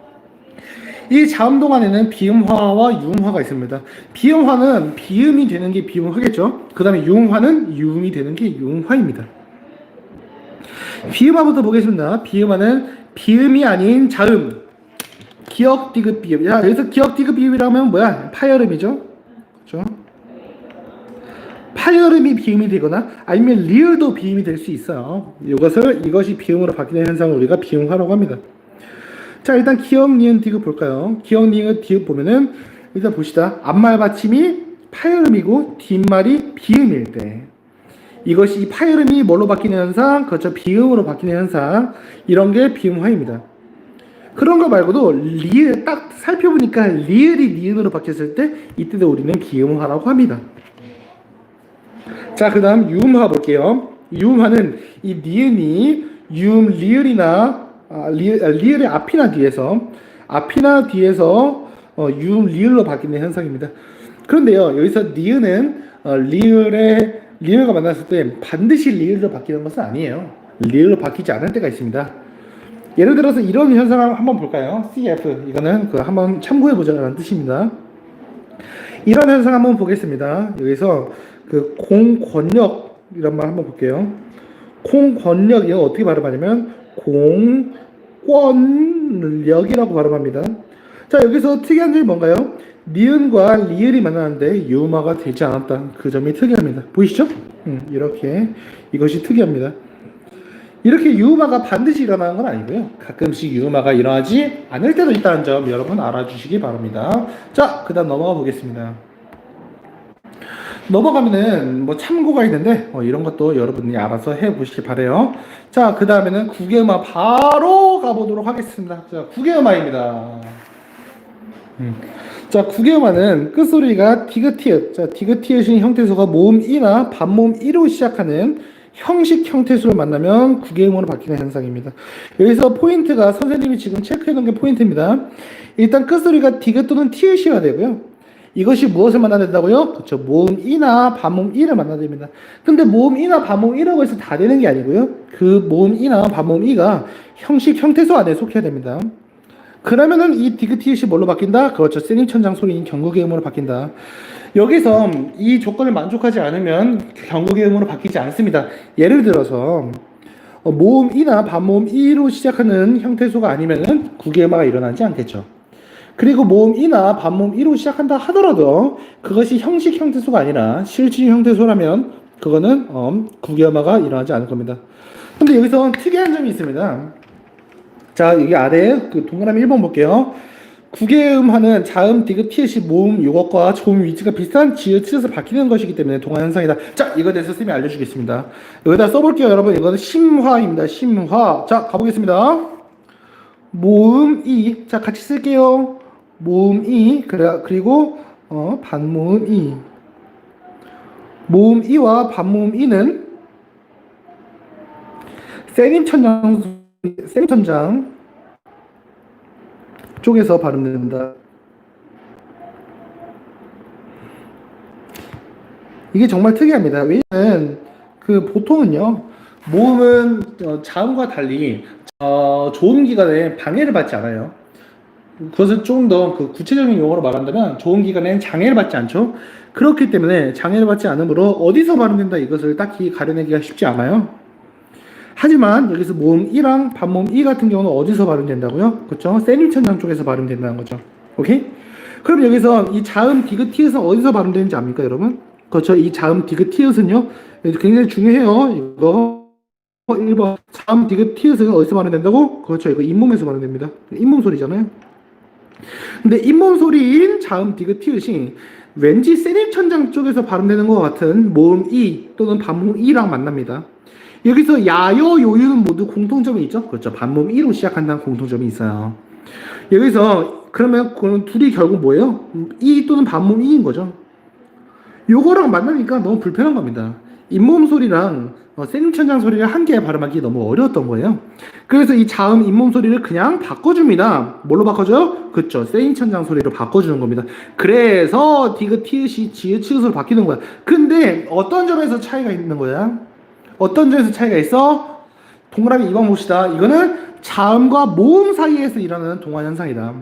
이 자음 동안에는 비음화와 유음화가 있습니다. 비음화는 비음이 되는 게 비음화겠죠. 그 다음에 유음화는 유음이 되는 게 유음화입니다. 비음화부터 보겠습니다. 비음화는 비음이 아닌 자음, 기역 디귿 비음. 자, 여기서 기역 디귿 비음이라면 뭐야? 파열음이죠. 그렇죠? 파열음이 비음이 되거나 아니면 리을도 비음이 될 수 있어요. 이것이 비음으로 바뀌는 현상을 우리가 비음화라고 합니다. 자, 일단 기역 니은 디귿 볼까요? 기역 니은 디귿 보면은 일단 봅시다. 앞말 받침이 파열음이고 뒷말이 비음일 때 이것이 파열음이 뭘로 바뀌는 현상? 그렇죠. 비음으로 바뀌는 현상. 이런 게 비음화입니다. 그런 거 말고도 리을 딱 살펴보니까 리을이 니은으로 바뀌었을 때 이때도 우리는 비음화라고 합니다. 자, 그 다음 유음화 볼게요. 유음화는 이 니은이 유음 리을이나 리을의 앞이나 뒤에서 유음 리을로 바뀌는 현상입니다. 그런데요, 여기서 니은은 리을과 만났을 때 반드시 리을로 바뀌는 것은 아니에요. 리을로 바뀌지 않을 때가 있습니다. 예를 들어서 이런 현상을 한번 볼까요? CF 이거는 한번 참고해 보자는 뜻입니다. 이런 현상 한번 보겠습니다. 여기서 공권력 이런 말 한번 볼게요. 공권력 이거 어떻게 발음하냐면 공권력이라고 발음합니다. 자, 여기서 특이한 점이 뭔가요? 니은과 리을이 만나는데 유음화가 되지 않았다. 그 점이 특이합니다. 보이시죠? 이렇게 이것이 특이합니다. 이렇게 유음화가 반드시 일어나는 건 아니고요. 가끔씩 유음화가 일어나지 않을 때도 있다는 점 여러분 알아주시기 바랍니다. 자, 그 다음 넘어가 보겠습니다. 넘어가면은 참고가 있는데 이런 것도 여러분이 알아서 해보시기 바래요. 자, 그 다음에는 국외음화 바로 가보도록 하겠습니다. 자, 국외음화입니다. 자, 국외음화는 끝소리가 디귿티읕. 자, 디귿티읕인 형태소가 모음 이나 반모음 이로 시작하는 형식 형태수를 만나면 국외음으로 바뀌는 현상입니다. 여기서 포인트가 선생님이 지금 체크해 놓은 게 포인트입니다. 일단 끝소리가 디귿 또는 티읕이어야 되고요. 이것이 무엇을 만나야 된다고요? 그렇죠. 모음 이나 반모음 이를 만나야 됩니다. 근데 모음 이나 반모음 이라고 해서 다 되는 게 아니고요. 그 모음 이나 반모음 이가 형식 형태소 안에 속해야 됩니다. 그러면은 이 디귿티읕이 뭘로 바뀐다? 그렇죠. 세닝천장 소리인 경국의 음으로 바뀐다. 여기서 이 조건을 만족하지 않으면 경국의 음으로 바뀌지 않습니다. 예를 들어서 모음 이나 반모음 이로 시작하는 형태소가 아니면은 국외음화가 일어나지 않겠죠. 그리고 모음 이나 반모음 이로 시작한다 하더라도 그것이 형식 형태소가 아니라 실질 형태소라면 그거는 국외음화가 일어나지 않을 겁니다. 근데 여기서 특이한 점이 있습니다. 자, 여기 아래에 동그라미 1번 볼게요. 구개음하는 자음, 디귿, 티읕이 모음, 요것과 조음 위치가 비슷한 지읒, 치읓을 바뀌는 것이기 때문에 동화 현상이다. 자, 이거에 대해서 쌤이 알려주겠습니다. 여기다 써볼게요, 여러분. 이거는 심화입니다. 심화. 자, 가보겠습니다. 모음, 이. 자, 같이 쓸게요. 모음, 이. 그리고, 반모음, 이. 모음, 이와 반모음, 이는 세림천장 쪽에서 발음된다. 이게 정말 특이합니다. 왜냐면 그 보통은요 모음은 자음과 달리 좋은 기관에 방해를 받지 않아요. 그것을 좀 더 그 구체적인 용어로 말한다면 좋은 기관엔 장애를 받지 않죠. 그렇기 때문에 장애를 받지 않으므로 어디서 발음된다 이것을 딱히 가려내기가 쉽지 않아요. 하지만 여기서 모음 1랑 반모음 2 같은 경우는 어디서 발음된다고요? 그렇죠? 세밀천장 쪽에서 발음된다는 거죠. 오케이? 그럼 여기서 이 자음 디귿 티읕은 어디서 발음되는지 압니까, 여러분? 그렇죠? 이 자음 디귿 티읕은요 굉장히 중요해요. 이거 1번 자음 디귿 티읕은 어디서 발음된다고? 그렇죠. 이거 잇몸에서 발음됩니다. 잇몸 소리잖아요. 근데 잇몸 소리인 자음 디귿 티읕이 왠지 세립천장 쪽에서 발음되는 것 같은 모음 이 또는 반모음 이랑 만납니다. 여기서 야여 요유는 모두 공통점이 있죠. 그렇죠. 반모음 이로 시작한다는 공통점이 있어요. 여기서 그러면 그런 둘이 결국 뭐예요? 이 또는 반모음 이인 거죠. 요거랑 만나니까 너무 불편한 겁니다. 잇몸 소리랑 세림천장 소리를 한 개에 발음하기 너무 어려웠던 거예요. 그래서 이 자음 잇몸 소리를 그냥 바꿔줍니다. 뭘로 바꿔줘요? 그쵸. 세림천장 소리로 바꿔주는 겁니다. 그래서 디귿, 티읕이 지읒, 치읓으로 바뀌는 거야. 근데 어떤 점에서 차이가 있는 거야? 어떤 점에서 차이가 있어? 동그라미 2번 봅시다. 이거는 자음과 모음 사이에서 일어나는 동화 현상이다.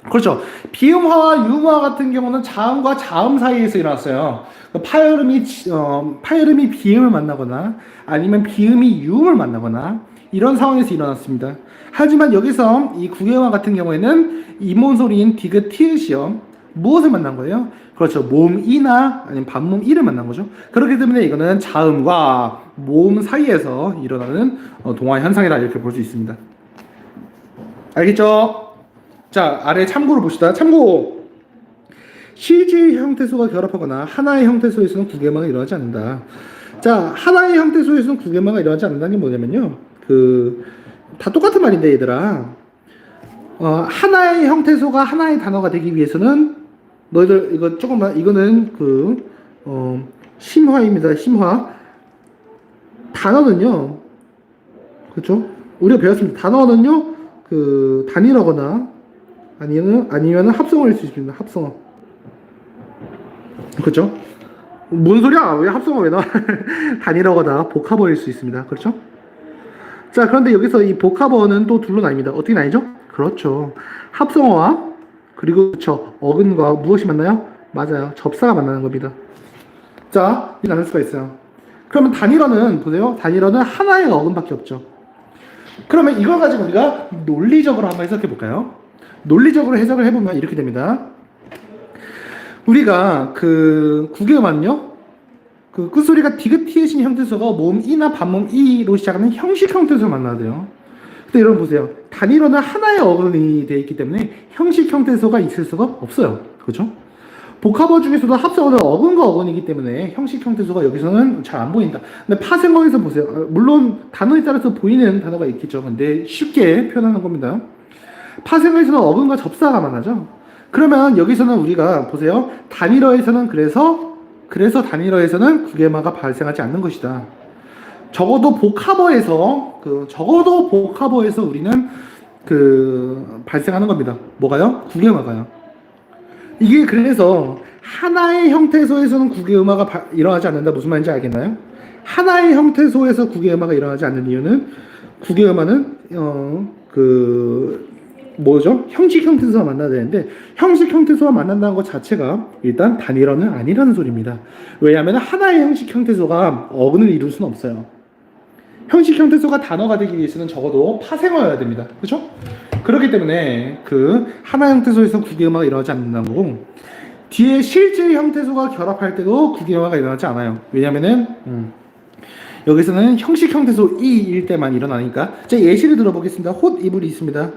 그렇죠. 비음화와 유음화 같은 경우는 자음과 자음 사이에서 일어났어요. 파열음이 비음을 만나거나 아니면 비음이 유음을 만나거나 이런 상황에서 일어났습니다. 하지만 여기서 이 구개음화 같은 경우에는 이몬 소리인 디귿 티읕이요. 무엇을 만난 거예요? 그렇죠. 모음 이나 아니면 반모음 이를 만난 거죠. 그렇기 때문에 이거는 자음과 모음 사이에서 일어나는 동화 현상이다 이렇게 볼 수 있습니다. 알겠죠? 자, 아래 참고를 봅시다. 참고. 실질 형태소가 결합하거나 하나의 형태소에서는 구개음화가 일어나지 않는다. 자, 하나의 형태소에서는 구개음화가 일어나지 않는다는 게 뭐냐면요. 다 똑같은 말인데, 얘들아. 하나의 형태소가 하나의 단어가 되기 위해서는 너희들 이거 조금만 이거는 심화입니다. 심화. 단어는요. 그렇죠? 우리가 배웠습니다. 단어는요. 단일하거나 아니면 합성어일 수 있습니다. 합성어. 그렇죠? 뭔 소리야? 왜 합성어 왜 나와? 단일어거나 복합어일 수 있습니다. 그렇죠? 자, 그런데 여기서 이 복합어는 또 둘로 나뉩니다. 어떻게 나뉘죠? 그렇죠. 합성어와 그리고 어근과 무엇이 만나요? 맞아요. 접사가 만나는 겁니다. 자, 이 나눌 수가 있어요. 그러면 단일어는 보세요. 단일어는 하나의 어근밖에 없죠. 그러면 이걸 가지고 우리가 논리적으로 한번 해석해 볼까요? 논리적으로 해석을 해보면 이렇게 됩니다. 우리가 구개음은요, 끝소리가 디귿 티읕인 형태소가 모음 이나 반모음 이로 시작하는 형식 형태소를 만나야 돼요. 근데 여러분 보세요. 단일어는 하나의 어근이 되어 있기 때문에 형식 형태소가 있을 수가 없어요. 그렇죠? 복합어 중에서도 합성어는 어근과 어근이기 때문에 형식 형태소가 여기서는 잘 안 보인다. 근데 파생어에서 보세요. 물론 단어에 따라서 보이는 단어가 있겠죠. 근데 쉽게 표현하는 겁니다. 파생어에서는 어근과 접사가 만나죠. 그러면 여기서는 우리가 보세요. 단일어에서는 그래서 단일어에서는 구개음화가 발생하지 않는 것이다. 적어도 복합어에서 우리는 발생하는 겁니다. 뭐가요? 구개음화가요. 이게 그래서 하나의 형태소에서는 구개음화가 일어나지 않는다. 무슨 말인지 알겠나요? 하나의 형태소에서 구개음화가 일어나지 않는 이유는 구개음화는 뭐죠? 형식 형태소와 만나야 되는데 형식 형태소와 만난다는 것 자체가 일단 단일어는 아니라는 소리입니다. 왜냐하면 하나의 형식 형태소가 어근을 이룰 수는 없어요. 형식 형태소가 단어가 되기 위해서는 적어도 파생어여야 됩니다. 그렇죠? 그렇기 때문에 하나 형태소에서 구개음화가 일어나지 않는다는 거고 뒤에 실질 형태소가 결합할 때도 구개음화가 일어나지 않아요. 왜냐면은 여기서는 형식 형태소 이일 때만 일어나니까. 자, 예시를 들어보겠습니다. 홑 이불이 있습니다.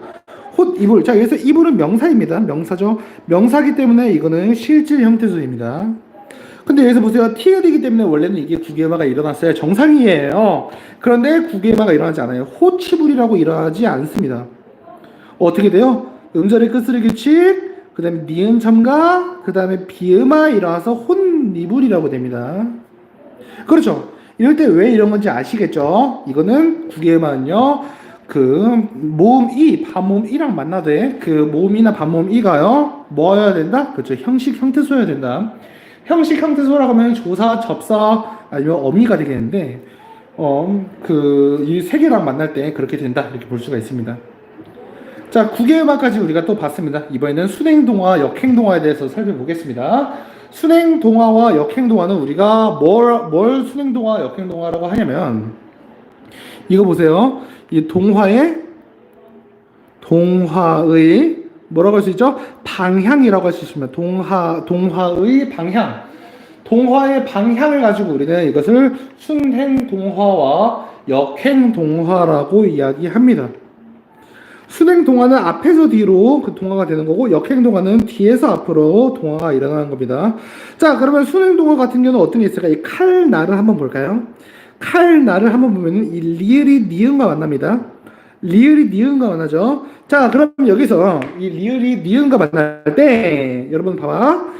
홑 이불. 자, 여기서 이불은 명사입니다. 명사죠. 명사기 때문에 이거는 실질 형태소입니다. 근데 여기서 보세요. 티읕이기 때문에 원래는 이게 구개마가 일어났어야 정상이에요. 그런데 구개마가 일어나지 않아요. 호치불이라고 일어나지 않습니다. 어떻게 돼요? 음절의 끝으로 규칙, 그 다음에 니은 첨가, 그 다음에 비음아 일어나서 혼미불이라고 됩니다. 그렇죠. 이럴 때 왜 이런 건지 아시겠죠? 이거는 구개음은요, 그 모음 이, 반모음 이랑 만나되 그 모음이나 반모음 이가요, 뭐여야 된다? 그렇죠. 형식 형태소여야 된다. 형식 형태소라고 하면 조사, 접사, 아니면 어미가 되겠는데, 이 세 개랑 만날 때 그렇게 된다. 이렇게 볼 수가 있습니다. 자, 구개음화까지 우리가 또 봤습니다. 이번에는 순행동화, 역행동화에 대해서 살펴보겠습니다. 순행동화와 역행동화는 우리가 뭘 순행동화, 역행동화라고 하냐면, 이거 보세요. 이 동화의 뭐라고 할 수 있죠? 방향이라고 할 수 있습니다. 동화의 방향. 동화의 방향을 가지고 우리는 이것을 순행동화와 역행동화라고 이야기합니다. 순행동화는 앞에서 뒤로 그 동화가 되는 거고, 역행동화는 뒤에서 앞으로 동화가 일어나는 겁니다. 자, 그러면 순행동화 같은 경우는 어떤 게 있을까? 이 칼날을 한번 볼까요? 칼날을 한번 보면은 이 리을이 니은과 만납니다. 리을이 니은과 만나죠. 자, 그럼 여기서 이 리을이 니은과 만날 때 여러분 봐봐.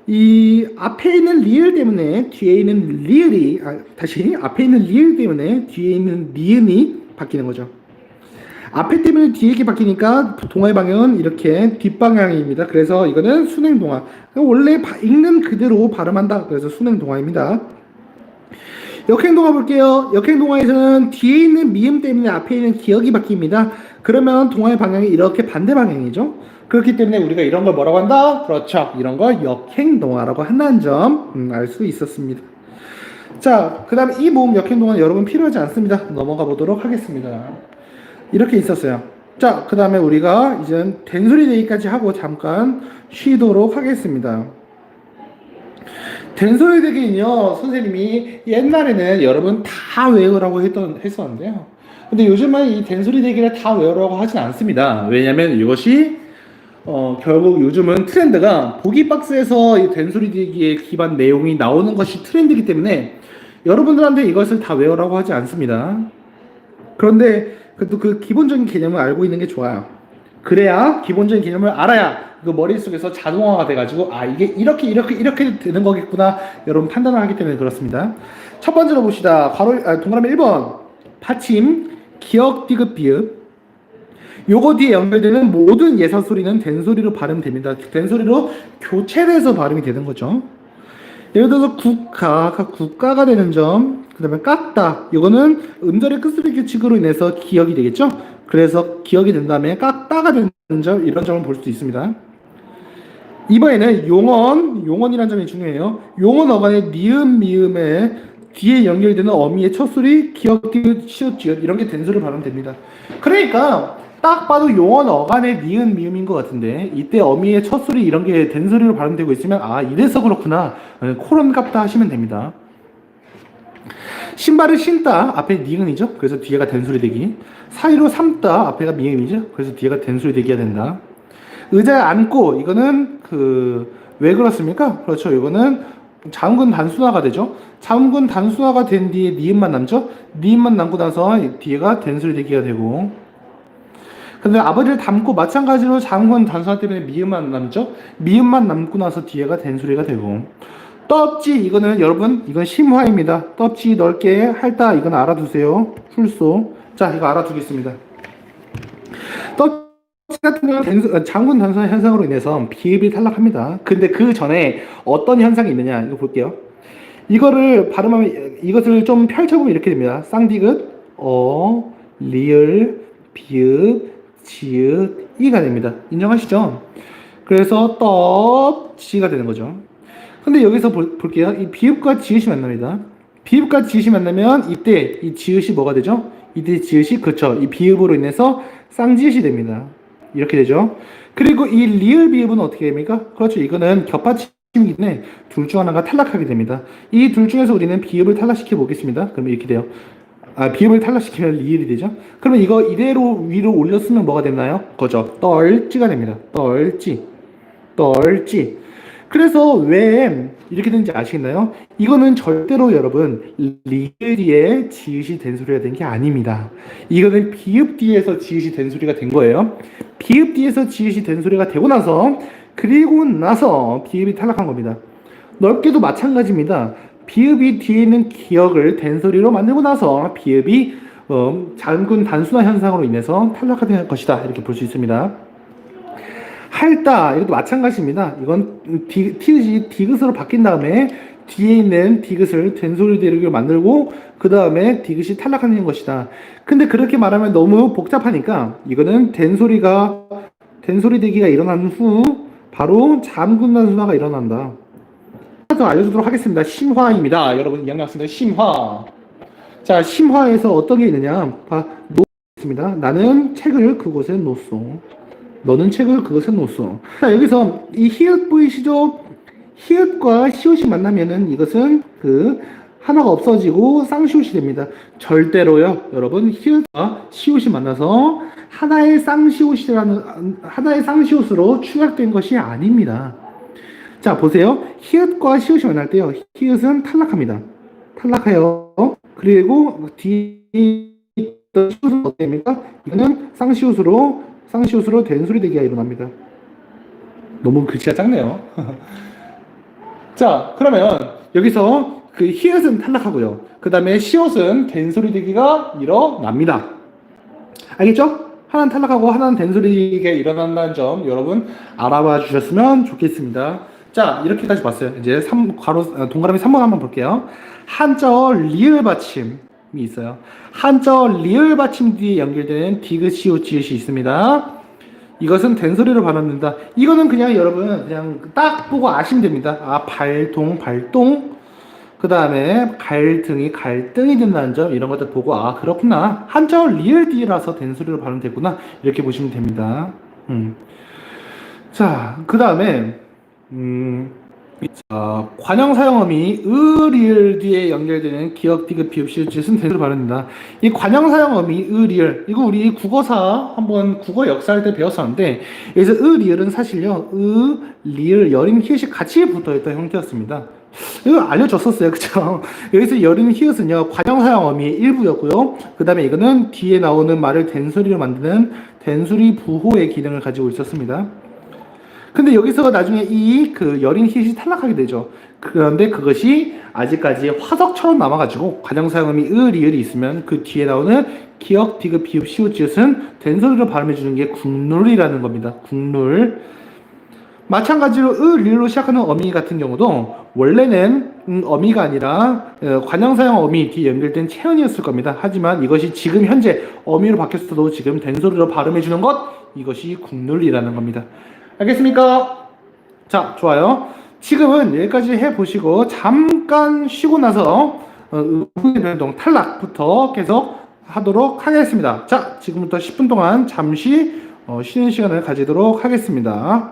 이 앞에 있는 리을 때문에 뒤에 있는 리을이 앞에 있는 리을 때문에 뒤에 있는 니은이 바뀌는 거죠. 앞에 때문에 뒤에 바뀌니까 동화의 방향은 이렇게 뒷방향입니다. 그래서 이거는 순행동화. 원래 읽는 그대로 발음한다. 그래서 순행동화입니다. 역행동화 볼게요. 역행동화에서는 뒤에 있는 미음 때문에 앞에 있는 기억이 바뀝니다. 그러면 동화의 방향이 이렇게 반대 방향이죠. 그렇기 때문에 우리가 이런 걸 뭐라고 한다? 그렇죠. 이런 걸 역행동화라고 한다는 점 알 수 있었습니다. 자, 그 다음에 이 모음 역행동화는 여러분 필요하지 않습니다. 넘어가 보도록 하겠습니다. 이렇게 있었어요. 자, 그 다음에 우리가 이제 된소리 대기까지 하고 잠깐 쉬도록 하겠습니다. 된소리 대기는요, 선생님이 옛날에는 여러분 다 외우라고 했었는데요. 근데 요즘은 이 된소리 대기를 다 외우라고 하진 않습니다. 왜냐면 이것이 결국 요즘은 트렌드가 보기 박스에서 이 된소리 대기의 기반 내용이 나오는 것이 트렌드이기 때문에 여러분들한테 이것을 다 외우라고 하지 않습니다. 그런데 그래도 그 기본적인 개념을 알고 있는 게 좋아요. 그래야 기본적인 개념을 알아야 그 머릿속에서 자동화가 돼가지고 이게 이렇게 되는 거겠구나 여러분 판단을 하기 때문에 그렇습니다. 첫 번째로 봅시다. 동그라미 1번 받침 기역 디귿 비읍. 요거 뒤에 연결되는 모든 예사소리는 된소리로 발음됩니다. 된소리로 교체돼서 발음이 되는 거죠. 예를 들어서 국가가 되는 점, 그 다음에 깎다. 이거는 음절의 끝소리 규칙으로 인해서 기억이 되겠죠? 그래서 기억이 된 다음에 깎다가 되는 점, 이런 점을 볼 수 있습니다. 이번에는 용언이라는 점이 중요해요. 용언 어간의 니은, 미음에 뒤에 연결되는 어미의 첫 소리, 기억, 디귿, 시옷, 지읒 이런 게 된소리로 발음됩니다. 그러니까 딱 봐도 용언 어간의 니은, 미음인 것 같은데 이때 어미의 첫 소리 이런 게 된소리로 발음되고 있으면 이래서 그렇구나 코론 깎다 하시면 됩니다. 신발을 신다 앞에 니은이죠. 그래서 뒤에가 된소리 되기. 사이로 삼다 앞에가 미음이죠. 그래서 뒤에가 된소리 되기가 된다. 의자에 앉고 이거는 왜 그렇습니까? 그렇죠. 이거는 자음근 단순화가 되죠. 자음근 단순화가 된 뒤에 니은만 남죠. 니은만 남고 나서 뒤에가 된소리 되기가 되고. 근데 아버지를 닮고 마찬가지로 자음근 단순화 때문에 미음만 남죠. 미음만 남고 나서 뒤에가 된소리가 되고. 떱지 이거는 여러분 이건 심화입니다. 떱지 넓게 핥다 이건 알아두세요. 풀소. 자, 이거 알아두겠습니다. 떱지 같은 경우는 자음근 단순화 현상으로 인해서 비읍이 탈락합니다. 근데 그 전에 어떤 현상이 있느냐 이거 볼게요. 이거를 발음하면 이것을 좀 펼쳐보면 이렇게 됩니다. 쌍디귿 리을 비읍 지읒 이가 됩니다. 인정하시죠? 그래서 떱지가 되는 거죠. 근데 여기서 볼게요. 이 비읍과 지읒이 만납니다. 비읍과 지읒이 만나면 이때 이 지읒이 뭐가 되죠? 이때 지읒이 그렇죠. 이 비읍으로 인해서 쌍지읒이 됩니다. 이렇게 되죠. 그리고 이 리을 비읍은 어떻게 됩니까? 그렇죠. 이거는 겹받침이기 때문에 둘 중 하나가 탈락하게 됩니다. 이 둘 중에서 우리는 비읍을 탈락시켜 보겠습니다. 그럼 이렇게 돼요. 비읍을 탈락시키면 리을이 되죠. 그러면 이거 이대로 위로 올렸으면 뭐가 됐나요? 거죠. 떨찌가 됩니다. 떨찌. 떨찌. 그래서 왜 이렇게 되는지 아시겠나요? 이거는 절대로 여러분 리을 뒤에 지읒이 된 소리가 된 게 아닙니다. 이거는 비읍 뒤에서 지읒이 된 소리가 된 거예요. 비읍 뒤에서 지읒이 된 소리가 되고 나서 그리고 나서 비읍이 탈락한 겁니다. 넓게도 마찬가지입니다. 비읍이 뒤에 있는 기억을 된소리로 만들고 나서 비읍이 잠군 단순화 현상으로 인해서 탈락하는 것이다. 이렇게 볼 수 있습니다. 할다 이것도 마찬가지입니다. 이건 티읕이 디귿으로 바뀐 다음에 뒤에 있는 디귿을 된소리 대륙을 만들고 그 다음에 디귿이 탈락하는 것이다. 근데 그렇게 말하면 너무 복잡하니까 이거는 된소리 대기가 일어난 후 바로 잠군 단순화가 일어난다. 더 알려주도록 하겠습니다. 심화입니다. 여러분 2학년 학생들 심화. 자, 심화에서 어떤 게 있느냐? 놓습니다. 나는 책을 그곳에 놓소. 너는 책을 그곳에 놓소. 자, 여기서 이 히읗 보이시죠? 히읗과 시옷이 만나면은 이것은 그 하나가 없어지고 쌍시옷이 됩니다. 절대로요, 여러분 히읗과 시옷이 만나서 하나의 쌍시옷으로 축약된 것이 아닙니다. 자, 보세요. 히읗과 시옷이 만날 때요. 히읗은 탈락합니다. 탈락해요. 그리고 뒤에 있던 시옷은 어떻게 됩니까? 이거는 쌍시옷으로 된소리 대기가 일어납니다. 너무 글씨가 작네요. 자, 그러면 여기서 그 히읗은 탈락하고요. 그 다음에 시옷은 된소리 대기가 일어납니다. 알겠죠? 하나는 탈락하고 하나는 된소리 대기가 일어난다는 점 여러분 알아봐 주셨으면 좋겠습니다. 자, 이렇게까지 봤어요. 이제 동그라미 3번 한번 볼게요. 한자어 리을 받침이 있어요. 한자어 리을 받침 뒤에 연결되는 디귿, 시옷, 지읒이 있습니다. 이것은 된소리로 발음된다. 이거는 그냥 여러분 그냥 딱 보고 아시면 됩니다. 아, 발동. 그 다음에 갈등이 된다는 점 이런 것들 보고 아, 그렇구나. 한자어 리을 뒤라서 된소리로 발음됐구나. 이렇게 보시면 됩니다. 자, 그 다음에 관형 사용어미 리을 뒤에 연결되는 기역, 디귿, 비읍, 시읒, 지읒은 된소리로 발음된다. 이 관형 사용어미 리을 이거 우리 국어사 한번 국어 역사할 때 배웠었는데 여기서 리을은 사실요 리을 여린 히읗이 같이 붙어있던 형태였습니다. 이거 알려줬었어요, 그쵸? 여기서 여린 히읗은요 관형 사용어미의 일부였고요. 그 다음에 이거는 뒤에 나오는 말을 된소리로 만드는 된소리 부호의 기능을 가지고 있었습니다. 근데 여기서 나중에 그 여린 히읗이 탈락하게 되죠. 그런데 그것이 아직까지 화석처럼 남아가지고 관형 사용음이 리을이 있으면 그 뒤에 나오는 기역, 디귿, 비읍, 시옷, 지읒은 된소리로 발음해주는 게 국룰이라는 겁니다. 국룰. 마찬가지로 리을로 시작하는 어미 같은 경우도 원래는 어미가 아니라 관형 사용 어미 뒤에 연결된 체언이었을 겁니다. 하지만 이것이 지금 현재 어미로 바뀌었어도 지금 된소리로 발음해주는 것 이것이 국룰이라는 겁니다. 알겠습니까? 자, 좋아요. 지금은 여기까지 해보시고 잠깐 쉬고 나서 의문의 변동 탈락부터 계속 하도록 하겠습니다. 자, 지금부터 10분 동안 잠시 쉬는 시간을 가지도록 하겠습니다.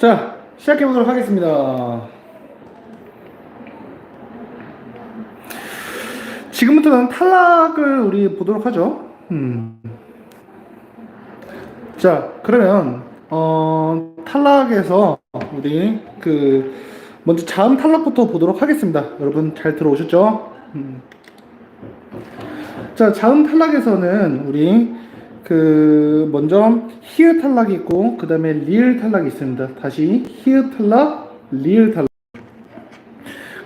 자, 시작해 보도록 하겠습니다. 지금부터는 탈락을 우리 보도록 하죠. 자, 그러면 탈락에서 우리 먼저 자음 탈락부터 보도록 하겠습니다. 여러분 잘 들어오셨죠? 자, 자음 탈락에서는 우리 먼저 히읗 탈락이 있고 그 다음에 리을 탈락이 있습니다. 다시 히읗 탈락, 리을 탈락.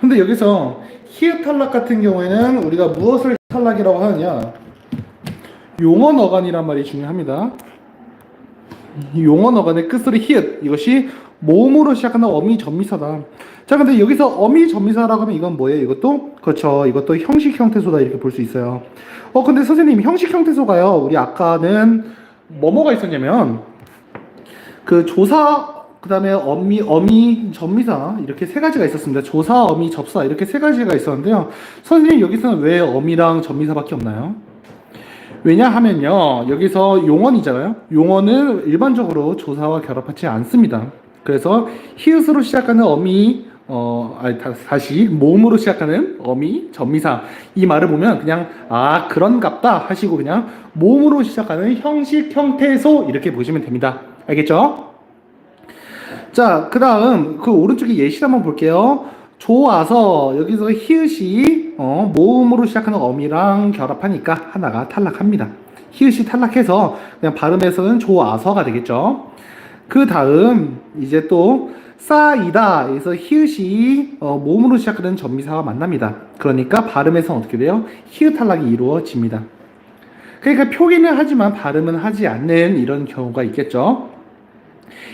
근데 여기서 히읗 탈락 같은 경우에는 우리가 무엇을 탈락이라고 하느냐, 용언 어간이란 말이 중요합니다. 용언 어간의 끝소리 히읗, 이것이 모음으로 시작하는 어미 전미사다. 자, 근데 여기서 어미 전미사라고 하면 이건 뭐예요? 이것도 그렇죠. 이것도 형식 형태소다 이렇게 볼 수 있어요. 근데 선생님, 형식 형태소가요, 우리 아까는 뭐뭐가 있었냐면 조사, 그 다음에 어미, 전미사 이렇게 세 가지가 있었습니다. 조사, 어미, 접사 이렇게 세 가지가 있었는데요. 선생님 여기서는 왜 어미랑 전미사밖에 없나요? 왜냐하면요, 여기서 용언이잖아요. 용언은 일반적으로 조사와 결합하지 않습니다. 그래서 히읗으로 시작하는 어미, 다시 모음으로 시작하는 어미, 전미사, 이 말을 보면 그냥 그런갑다 하시고 그냥 모음으로 시작하는 형식 형태소 이렇게 보시면 됩니다. 알겠죠? 자, 그 다음 오른쪽에 예시를 한번 볼게요. 좋아서 여기서 히읗이 모음으로 시작하는 어미랑 결합하니까 하나가 탈락합니다. 히읗이 탈락해서 그냥 발음에서는 좋아서가 되겠죠. 그 다음 이제 또 싸이다 에서 히읗이 모음으로 시작하는 전미사와 만납니다. 그러니까 발음에서는 어떻게 돼요? 히읗 탈락이 이루어집니다. 그러니까 표기는 하지만 발음은 하지 않는 이런 경우가 있겠죠.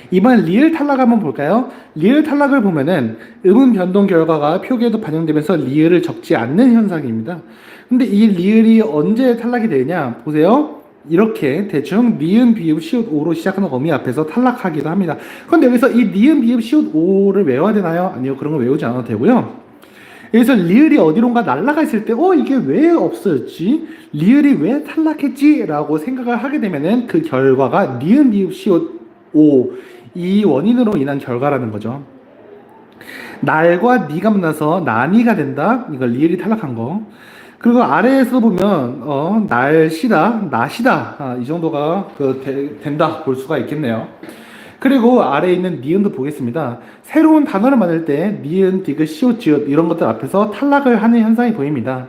이번 리을 탈락 한번 볼까요? 리을 탈락을 보면은 음운 변동 결과가 표기에도 반영되면서 리을을 적지 않는 현상입니다. 근데 이 리을이 언제 탈락이 되냐? 보세요. 이렇게 대충 니은, 비읍, 시옷, 오로 시작하는 어미 앞에서 탈락하기도 합니다. 그런데 여기서 이 니은, 비읍, 시옷, 오를 외워야 되나요? 아니요, 그런 거 외우지 않아도 되고요. 여기서 리을이 어디론가 날아가 있을 때 이게 왜 없어졌지? 리을이 왜 탈락했지? 라고 생각을 하게 되면은 그 결과가 니은, 비읍, 시옷, 오, 이 원인으로 인한 결과라는 거죠. 날과 니가 만나서 나니가 된다. 이거 리을이 탈락한 거. 그리고 아래에서 보면 날시다, 나시다, 이 정도가 된다 볼 수가 있겠네요. 그리고 아래에 있는 니은도 보겠습니다. 새로운 단어를 만들 때 니은, 디귿, 시옷, 지읒 이런 것들 앞에서 탈락을 하는 현상이 보입니다.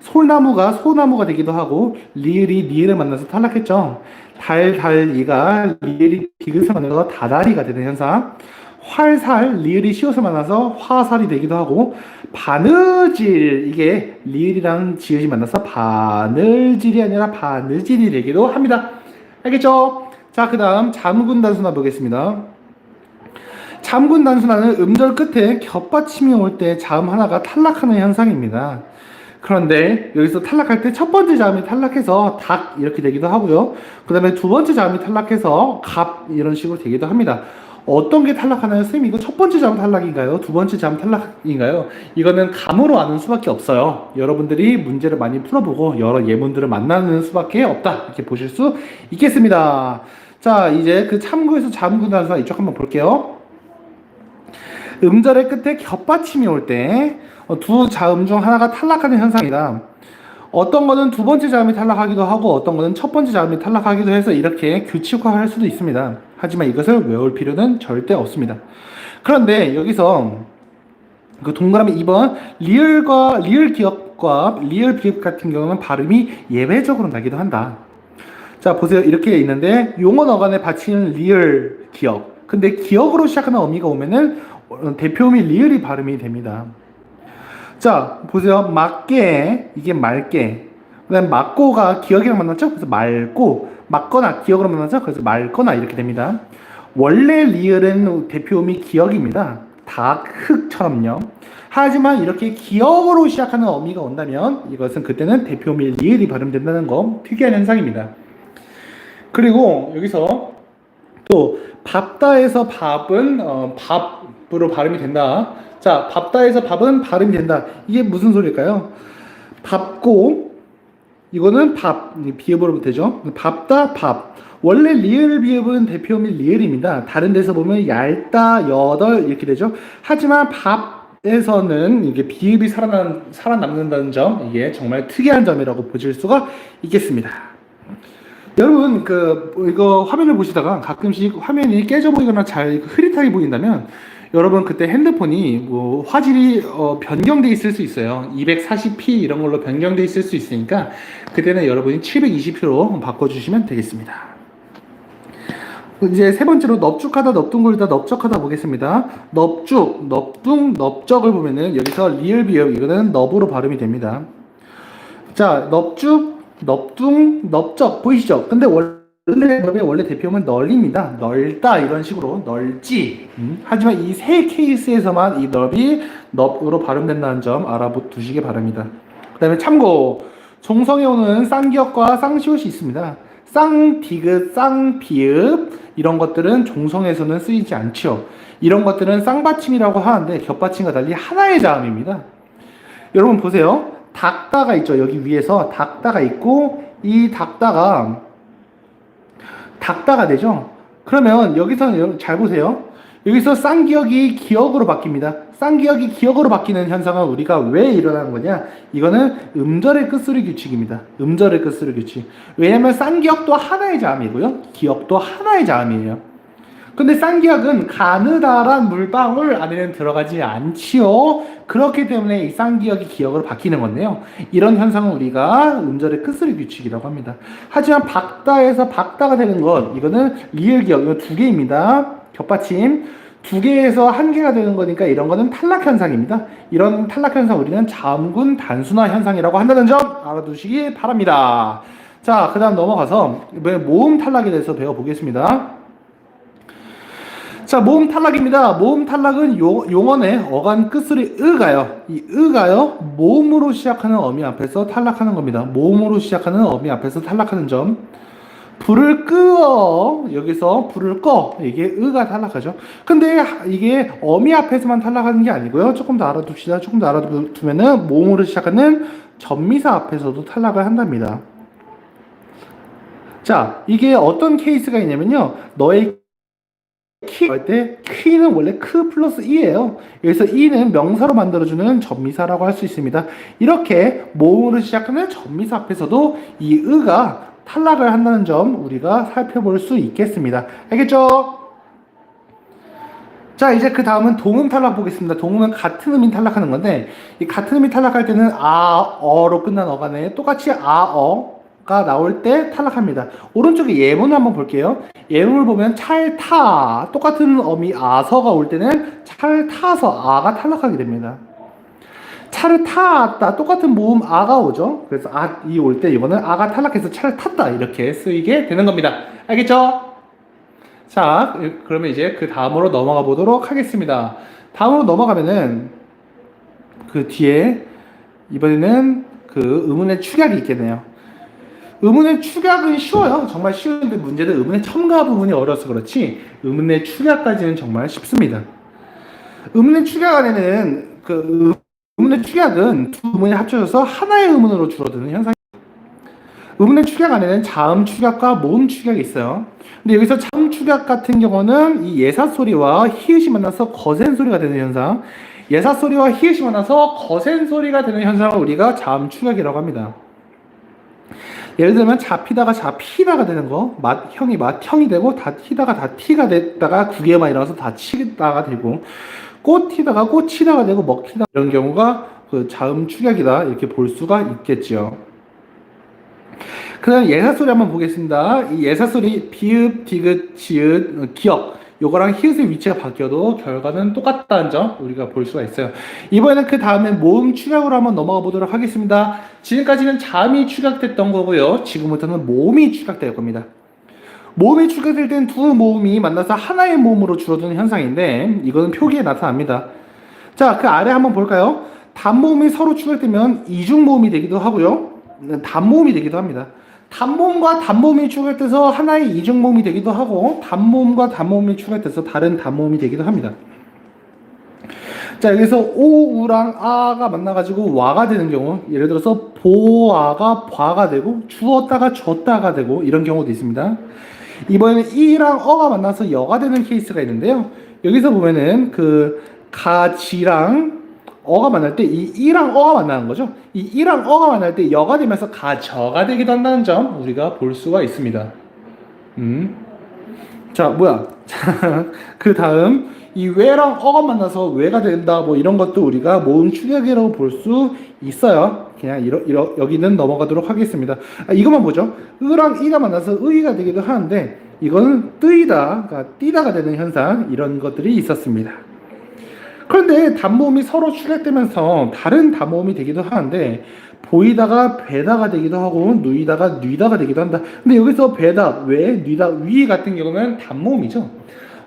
솔나무가 소나무가 되기도 하고 리을이 니은을 만나서 탈락했죠. 달이가 리을이 디귿을 만나서 다다리가 되는 현상. 활살, 리을이 시옷을 만나서 화살이 되기도 하고, 바느질, 이게 리을이랑 지읒이 만나서 바늘질이 아니라 바느질이 되기도 합니다. 알겠죠? 자, 그 다음 잠군 단순화 보겠습니다. 잠군 단순화는 음절 끝에 겹받침이 올 때 자음 하나가 탈락하는 현상입니다. 그런데 여기서 탈락할 때 첫 번째 자음이 탈락해서 닭 이렇게 되기도 하고요. 그 다음에 두 번째 자음이 탈락해서 갑 이런 식으로 되기도 합니다. 어떤 게 탈락하나요? 선생님, 이거 첫 번째 자음 탈락인가요? 두 번째 자음 탈락인가요? 이거는 감으로 아는 수밖에 없어요. 여러분들이 문제를 많이 풀어보고 여러 예문들을 만나는 수밖에 없다. 이렇게 보실 수 있겠습니다. 자, 이제 참고해서 자음군 단순화 이쪽 한번 볼게요. 음절의 끝에 겹받침이 올 때 두 자음 중 하나가 탈락하는 현상이다. 어떤 거는 두 번째 자음이 탈락하기도 하고 어떤 거는 첫 번째 자음이 탈락하기도 해서 이렇게 규칙화할 수도 있습니다. 하지만 이것을 외울 필요는 절대 없습니다. 그런데 여기서 동그라미 2번 리을 기억과 리을 비읍 같은 경우는 발음이 예외적으로 나기도 한다. 자, 보세요. 이렇게 있는데 용언 어간에 받치는 리을 기억. 근데 기억으로 시작하는 어미가 오면은 대표음이 리을이 발음이 됩니다. 자, 보세요. 맞게, 이게 맑게. 그 다음에 맞고가 기억이랑 만났죠? 그래서 맑고, 맞거나 기억으로 만났죠? 그래서 맑거나 이렇게 됩니다. 원래 리을은 대표음이 기억입니다. 닭, 흑처럼요. 하지만 이렇게 기억으로 시작하는 어미가 온다면 이것은 그때는 대표음이 리을이 발음된다는 거 특이한 현상입니다. 그리고 여기서 또 밥다에서 밥은 밥으로 발음이 된다. 자, 밥다에서 밥은 발음이 된다. 이게 무슨 소리일까요? 밥고, 이거는 밥, 비읍으로 되죠. 밥다, 밥. 원래 리을 비읍은 대표음이 리을입니다. 다른 데서 보면 얇다, 여덟 이렇게 되죠. 하지만 밥에서는 이게 비읍이 살아남는다는 점, 이게 정말 특이한 점이라고 보실 수가 있겠습니다. 여러분, 이거 화면을 보시다가 가끔씩 화면이 깨져 보이거나 잘 흐릿하게 보인다면, 여러분 그때 핸드폰이 뭐 화질이 변경돼 있을 수 있어요. 240p 이런 걸로 변경돼 있을 수 있으니까 그때는 여러분이 720p로 바꿔주시면 되겠습니다. 이제 세 번째로 넙죽하다, 넙둥거리다, 넓적하다 보겠습니다. 넙죽, 넙둥, 넓적을 보면은 여기서 리을 비읍 이거는 넙으로 발음이 됩니다. 자, 넙죽, 넙둥, 넓적 보이시죠? 근데 원래 대표음은 널입니다. 넓다 이런 식으로 널지. 하지만 이 세 케이스에서만 이 넙이 넙으로 발음된다는 점 알아두시기 바랍니다. 그 다음에 참고 종성에 오는 쌍기역과 쌍시옷이 있습니다. 쌍, 디귿, 쌍, 비읍 이런 것들은 종성에서는 쓰이지 않죠. 이런 것들은 쌍받침이라고 하는데 겹받침과 달리 하나의 자음입니다. 여러분 보세요. 닭다가 있죠. 여기 위에서 닭다가 있고 이 닭다가 되죠. 그러면 여기서 잘 보세요. 여기서 쌍기역이 기역으로 바뀝니다. 쌍기역이 기역으로 바뀌는 현상은 우리가 왜 일어나는 거냐? 이거는 음절의 끝소리 규칙입니다. 음절의 끝소리 규칙. 왜냐면 쌍기역도 하나의 자음이고요. 기역도 하나의 자음이에요. 근데 쌍기역은 가느다란 물방울 안에는 들어가지 않지요. 그렇기 때문에 이 쌍기역이 기역으로 바뀌는 건데요. 이런 현상은 우리가 음절의 끝소리 규칙이라고 합니다. 하지만 박다에서 박다가 되는 것, 이거는 리을 기역, 이거 두 개입니다. 겹받침. 두 개에서 한 개가 되는 거니까 이런 거는 탈락 현상입니다. 이런 탈락 현상 우리는 자음군 단순화 현상이라고 한다는 점 알아두시기 바랍니다. 자, 그 다음 넘어가서 모음 탈락에 대해서 배워보겠습니다. 자, 모음 탈락입니다. 모음 탈락은 용언의 어간 끝소리 으가요. 이 으가요. 모음으로 시작하는 어미 앞에서 탈락하는 겁니다. 모음으로 시작하는 어미 앞에서 탈락하는 점. 불을 끄어. 여기서 불을 꺼. 이게 으가 탈락하죠. 근데 이게 어미 앞에서만 탈락하는 게 아니고요. 조금 더 알아둡시다. 조금 더 알아두면은 모음으로 시작하는 전미사 앞에서도 탈락을 한답니다. 자, 이게 어떤 케이스가 있냐면요. 너의 할 때 키는 원래 크 플러스 이예요. 여기서 이는 명사로 만들어주는 전미사라고 할 수 있습니다. 이렇게 모음으로 시작하는 전미사 앞에서도 이 으가 탈락을 한다는 점 우리가 살펴볼 수 있겠습니다. 알겠죠? 자, 이제 그 다음은 동음 탈락 보겠습니다. 동음은 같은 음이 탈락하는 건데 이 같은 음이 탈락할 때는 아, 어로 끝난 어간에 똑같이 아, 어가 나올 때 탈락합니다. 오른쪽에 예문을 한번 볼게요. 예문을 보면 찰타 똑같은 어미 아서가 올 때는 찰타서 아가 탈락하게 됩니다. 차를 탔다 똑같은 모음 아가 오죠. 그래서 이 올 때 이거는 아가 탈락해서 차를 탔다 이렇게 쓰이게 되는 겁니다. 알겠죠? 자, 그러면 이제 그 다음으로 넘어가 보도록 하겠습니다. 다음으로 넘어가면은 그 뒤에 이번에는 그 의문의 축약이 있겠네요. 의문의 축약은 쉬워요. 정말 쉬운데 문제는 의문의 첨가 부분이 어려서 그렇지 의문의 축약까지는 정말 쉽습니다. 의문의 축약 안에는 의문의 축약은 두 의문이 합쳐져서 하나의 의문으로 줄어드는 현상입니다. 의문의 축약 안에는 자음 축약과 모음 축약이 있어요. 근데 여기서 자음 축약 같은 경우는 이 예사 소리와 히읗이 만나서 거센 소리가 되는 현상, 예사 소리와 히읗이 만나서 거센 소리가 되는 현상을 우리가 자음 축약이라고 합니다. 예를 들면 잡히다가 잡히다가 되는 거, 맛형이 맛형이 되고 다히다가 다티가 됐다가 구개만 일어나서 다치다가 되고 꽃히다가 꽃히다가 되고 먹히다 이런 경우가 그 자음 축약이다 이렇게 볼 수가 있겠죠. 그 다음 예사소리 한번 보겠습니다. 이 예사소리 비읍, 디귿, 지읒, 기역 요거랑 히읗의 위치가 바뀌어도 결과는 똑같다는 점 우리가 볼 수가 있어요. 이번에는 그 다음에 모음 축약으로 한번 넘어가 보도록 하겠습니다. 지금까지는 자음이 축약됐던 거고요. 지금부터는 모음이 축약될 겁니다. 모음이 축약될 땐 두 모음이 만나서 하나의 모음으로 줄어드는 현상인데 이거는 표기에 나타납니다. 자, 그 아래 한번 볼까요? 단모음이 서로 축약되면 이중모음이 되기도 하고요. 단모음이 되기도 합니다. 단모음과 단모음이 축약돼서 하나의 이중모음이 되기도 하고 단모음과 단모음이 축약돼서 다른 단모음이 되기도 합니다. 자, 여기서 오, 우랑 아가 만나가지고 와가 되는 경우, 예를 들어서 보아가 봐가 되고 주었다가 줬다가 되고 이런 경우도 있습니다. 이번에는 이랑 어가 만나서 여가 되는 케이스가 있는데요. 여기서 보면은 그 가지랑 어가 만날 때 이 이랑 어가 만나는 거죠. 이 이랑 어가 만날 때 여가 되면서 가저가 되기도 한다는 점 우리가 볼 수가 있습니다. 자, 뭐야? 그 다음 이 왜랑 어가 만나서 왜가 된다 뭐 이런 것도 우리가 모음 축약이라고 볼 수 있어요. 그냥 여기는 넘어가도록 하겠습니다. 이것만 보죠. 으랑 이가 만나서 의가 되기도 하는데 이거는 뜨이다, 그러니까 띠다가 되는 현상 이런 것들이 있었습니다. 그런데 단모음이 서로 축약되면서 다른 단모음이 되기도 하는데 보이다가 배다가 되기도 하고 누이다가 뉘다가 되기도 한다. 근데 여기서 배다, 왜, 뉘다, 위 같은 경우는 단모음이죠.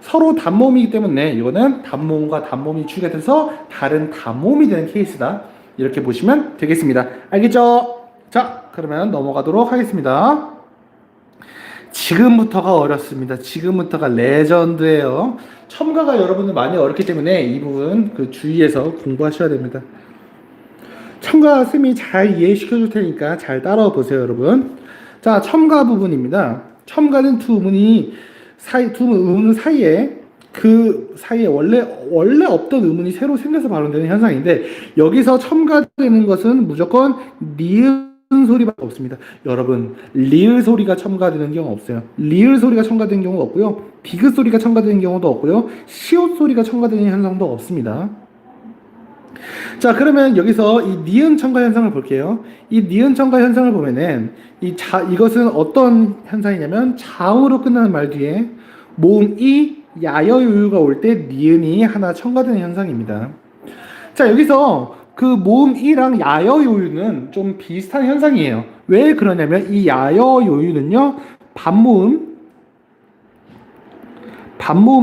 서로 단모음이기 때문에 이거는 단모음과 단모음이 축약돼서 다른 단모음이 되는 케이스다. 이렇게 보시면 되겠습니다. 알겠죠? 자, 그러면 넘어가도록 하겠습니다. 지금부터가 어렵습니다. 지금부터가 레전드예요. 첨가가 여러분들 많이 어렵기 때문에 이 부분 그 주의해서 공부하셔야 됩니다. 첨가 쌤이 잘 이해시켜 줄 테니까 잘 따라와 보세요, 여러분. 자, 첨가 부분입니다. 첨가는 두 음문 사이에 그 사이에 원래 없던 음문이 새로 생겨서 발음되는 현상인데 여기서 첨가되는 것은 무조건 니은 소리밖에 없습니다. 여러분, 리을 소리가 첨가되는 경우 없어요. 리을 소리가 첨가되는 경우도 없고요. 디귿 소리가 첨가되는 경우도 없고요. 시옷 소리가 첨가되는 현상도 없습니다. 자, 그러면 여기서 이 니은 첨가 현상을 볼게요. 이 니은 첨가 현상을 보면은 이것은 어떤 현상이냐면 자음으로 끝나는 말 뒤에 모음 이 야여요유가 올 때 니은이 하나 첨가되는 현상입니다. 자, 여기서 그 모음 이랑 야여요유는 좀 비슷한 현상이에요. 왜 그러냐면 이 야여요유는요 반모음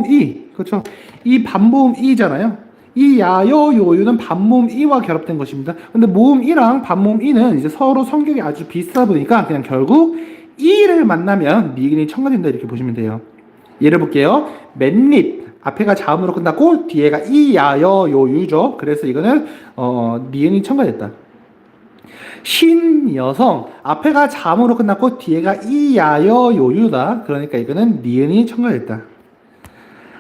이, 그렇죠? 이 반모음 이잖아요. 이 야여요유는 반모음 이와 결합된 것입니다. 근데 모음 이랑 반모음 이는 이제 서로 성격이 아주 비슷하다 보니까 그냥 결국 이를 만나면 니은이 첨가된다 이렇게 보시면 돼요. 예를 볼게요. 맨립 앞에가 자음으로 끝났고 뒤에가 이 야여요유죠. 그래서 이거는 니은이 첨가됐다. 신 여성 앞에가 자음으로 끝났고 뒤에가 이 야여요유다. 그러니까 이거는 니은이 첨가됐다.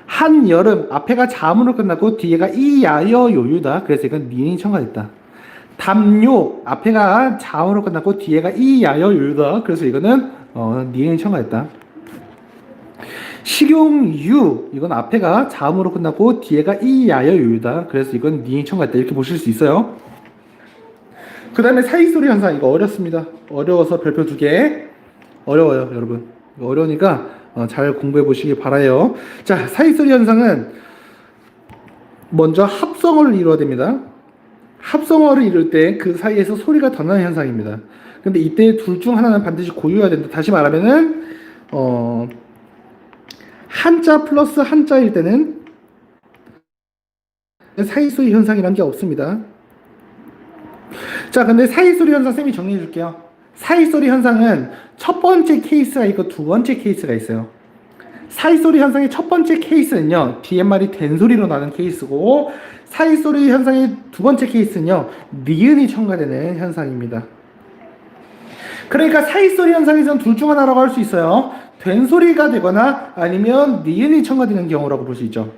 한여름 앞에가 자음으로 끝났고 뒤에가 이 야여요유다. 그래서 이건 니은이 첨가됐다. 담요 앞에가 자음으로 끝났고 뒤에가 이 야여요유다. 그래서 이거는 니은이 첨가됐다. 식용유 이건 앞에가 자음으로 끝났고 뒤에가 이 야여유다. 그래서 이건 니은이 첨가됐다. 이렇게 보실 수 있어요. 그 다음에 사이소리 현상 이거 어렵습니다. 어려워서 별표 2개 어려워요 여러분. 어려우니까 잘 공부해 보시기 바라요. 자, 사이소리 현상은 먼저 합성어를 이루어야 됩니다. 합성어를 이룰 때 그 사이에서 소리가 더 나는 현상입니다. 근데 이때 둘 중 하나는 반드시 고유해야 된다. 다시 말하면은 한자 플러스 한자일 때는 사이소리 현상이라는 게 없습니다. 자, 근데 사이소리 현상 쌤이 정리해 줄게요. 사이소리 현상은 첫 번째 케이스가 있고 두 번째 케이스가 있어요. 사이소리 현상의 첫 번째 케이스는요 뒤에 말이 된 소리로 나는 케이스고, 사이소리 현상의 두 번째 케이스는요 니은이 첨가되는 현상입니다. 그러니까 사이소리 현상에서는 둘 중 하나라고 할 수 있어요. 된 소리가 되거나 아니면 니은이 첨가되는 경우라고 볼 수 있죠.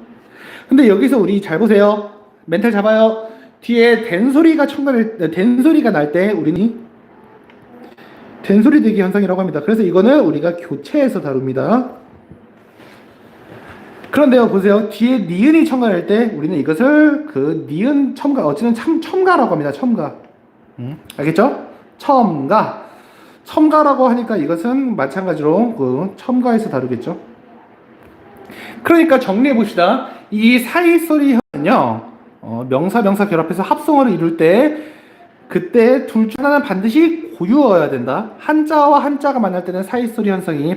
근데 여기서 우리 잘 보세요. 멘탈 잡아요. 뒤에 된 소리가 날 때 우리는 된 소리 되기 현상이라고 합니다. 그래서 이거는 우리가 교체해서 다룹니다. 그런데요, 보세요. 뒤에 니은이 첨가될 때 우리는 이것을 그 니은 첨가, 어찌는 첨가라고 합니다. 첨가. 알겠죠? 첨가라고 하니까 이것은 마찬가지로 그 첨가해서 다루겠죠. 그러니까 정리해 봅시다. 이 사이소리 현은요, 명사 결합해서 합성어를 이룰 때 그때 둘 중 하나는 반드시 고유어야 된다. 한자와 한자가 만날 때는 사이소리 현상이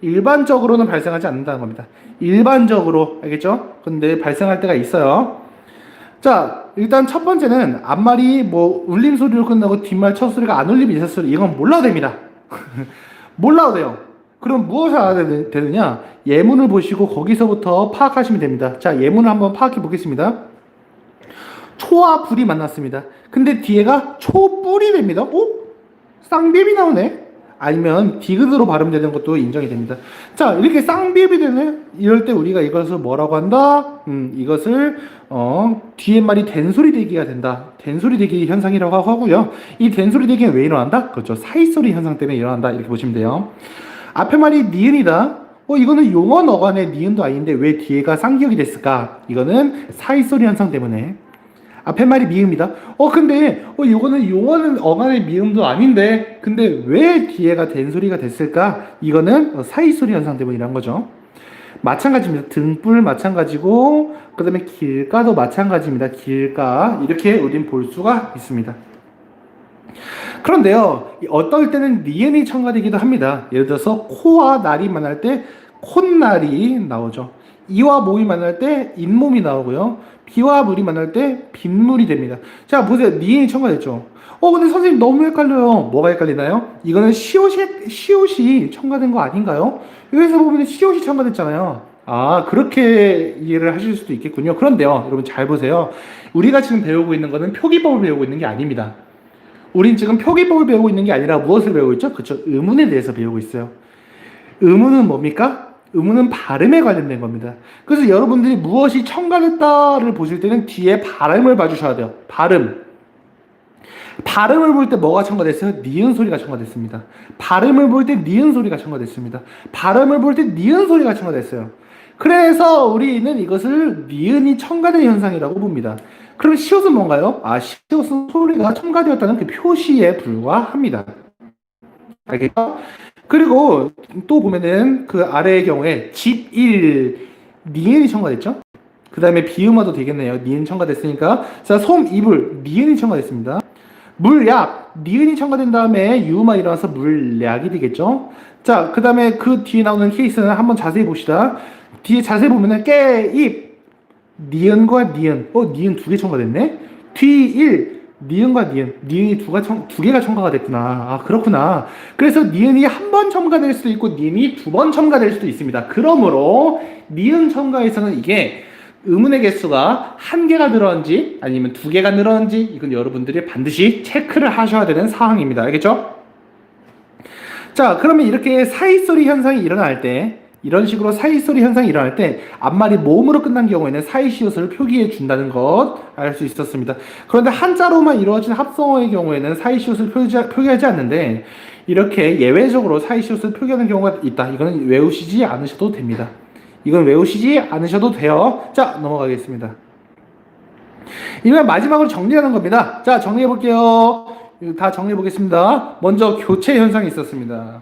일반적으로는 발생하지 않는다는 겁니다. 일반적으로, 알겠죠? 근데 발생할 때가 있어요. 자, 일단 첫 번째는 앞말이 뭐 울림 소리로 끝나고 뒷말 첫 소리가 안 울리면 이사 소리, 이건 몰라도 됩니다. 몰라도 돼요. 그럼 무엇을 알아야 되느냐? 예문을 보시고 거기서부터 파악하시면 됩니다. 자, 예문을 한번 파악해 보겠습니다. 초와 불이 만났습니다. 근데 뒤에가 초뿔이 됩니다. 오? 쌍뱀이 나오네. 아니면 디귿으로 발음되는 것도 인정이 됩니다. 자, 이렇게 쌍비읍이 되는 이럴 때 우리가 이것을 뭐라고 한다? 이것을 뒤에말이 된소리 대기가 된다. 된소리 대기 현상이라고 하고요. 이 된소리 대기는 왜 일어난다? 그렇죠. 사이소리 현상 때문에 일어난다. 이렇게 보시면 돼요. 앞에 말이 니은이다. 이거는 용언 어간의 니은도 아닌데 왜 뒤에가 쌍기역이 됐을까? 이거는 사이소리 현상 때문에. 앞에 말이 미음이다. 근데 이거는 용어는 어간의 미음도 아닌데 근데 왜 뒤에가 된소리가 됐을까? 이거는 사이소리 현상 때문이란 거죠. 마찬가지입니다. 등불 마찬가지고 그 다음에 길가도 마찬가지입니다. 길가 이렇게 우린 볼 수가 있습니다. 그런데요, 어떨 때는 니은이 첨가되기도 합니다. 예를 들어서 코와 날이 만날 때 콧날이 나오죠. 이와 몸이 만날 때 잇몸이 나오고요. 비와 물이 만날 때 빗물이 됩니다. 자, 보세요. 니은이 첨가됐죠. 근데 선생님 너무 헷갈려요. 뭐가 헷갈리나요? 이거는 시옷이 첨가된 거 아닌가요? 여기서 보면 시옷이 첨가됐잖아요. 아, 그렇게 이해를 하실 수도 있겠군요. 그런데요, 여러분 잘 보세요. 우리가 지금 배우고 있는 거는 표기법을 배우고 있는 게 아닙니다. 우린 지금 표기법을 배우고 있는 게 아니라 무엇을 배우고 있죠? 그렇죠. 의문에 대해서 배우고 있어요. 의문은 뭡니까? 의문은 발음에 관련된 겁니다. 그래서 여러분들이 무엇이 첨가됐다를 보실 때는 뒤에 발음을 봐주셔야 돼요. 발음. 발음을 볼 때 뭐가 첨가됐어요? 니은 소리가 첨가됐습니다. 발음을 볼 때 니은 소리가 첨가됐습니다. 발음을 볼 때 니은 소리가 첨가됐어요. 그래서 우리는 이것을 니은이 첨가된 현상이라고 봅니다. 그럼 시옷은 뭔가요? 시옷은 소리가 첨가되었다는 그 표시에 불과합니다. 알겠죠? 그리고 또 보면은 그 아래의 경우에 집1 니은이 첨가됐죠? 그 다음에 비음화도 되겠네요. 니은 첨가됐으니까. 자, 솜, 이불 니은이 첨가됐습니다. 물약 니은이 첨가된 다음에 유음화 일어나서 물약이 되겠죠? 자, 그 다음에 그 뒤에 나오는 케이스는 한번 자세히 봅시다. 뒤에 자세히 보면은 깨입 니은과 니은 니은 두 개 첨가됐네. 뒤일 니은과 니은이 두 개가 첨가가 됐구나. 그렇구나. 그래서 니은이 한 번 첨가될 수도 있고 니은이 두 번 첨가될 수도 있습니다. 그러므로 니은 첨가에서는 이게 의문의 개수가 한 개가 늘었는지 아니면 두 개가 늘었는지 이건 여러분들이 반드시 체크를 하셔야 되는 사항입니다. 알겠죠? 자, 그러면 이렇게 사이소리 현상이 일어날 때 이런 식으로 사이소리 현상이 일어날 때 앞말이 모음으로 끝난 경우에는 사이시옷을 표기해 준다는 것 알 수 있었습니다. 그런데 한자로만 이루어진 합성어의 경우에는 사이시옷을 표기하지 않는데 이렇게 예외적으로 사이시옷을 표기하는 경우가 있다. 이거는 외우시지 않으셔도 됩니다. 이건 외우시지 않으셔도 돼요. 자, 넘어가겠습니다. 이번 마지막으로 정리하는 겁니다. 자, 정리해 볼게요. 다 정리해 보겠습니다. 먼저 교체 현상이 있었습니다.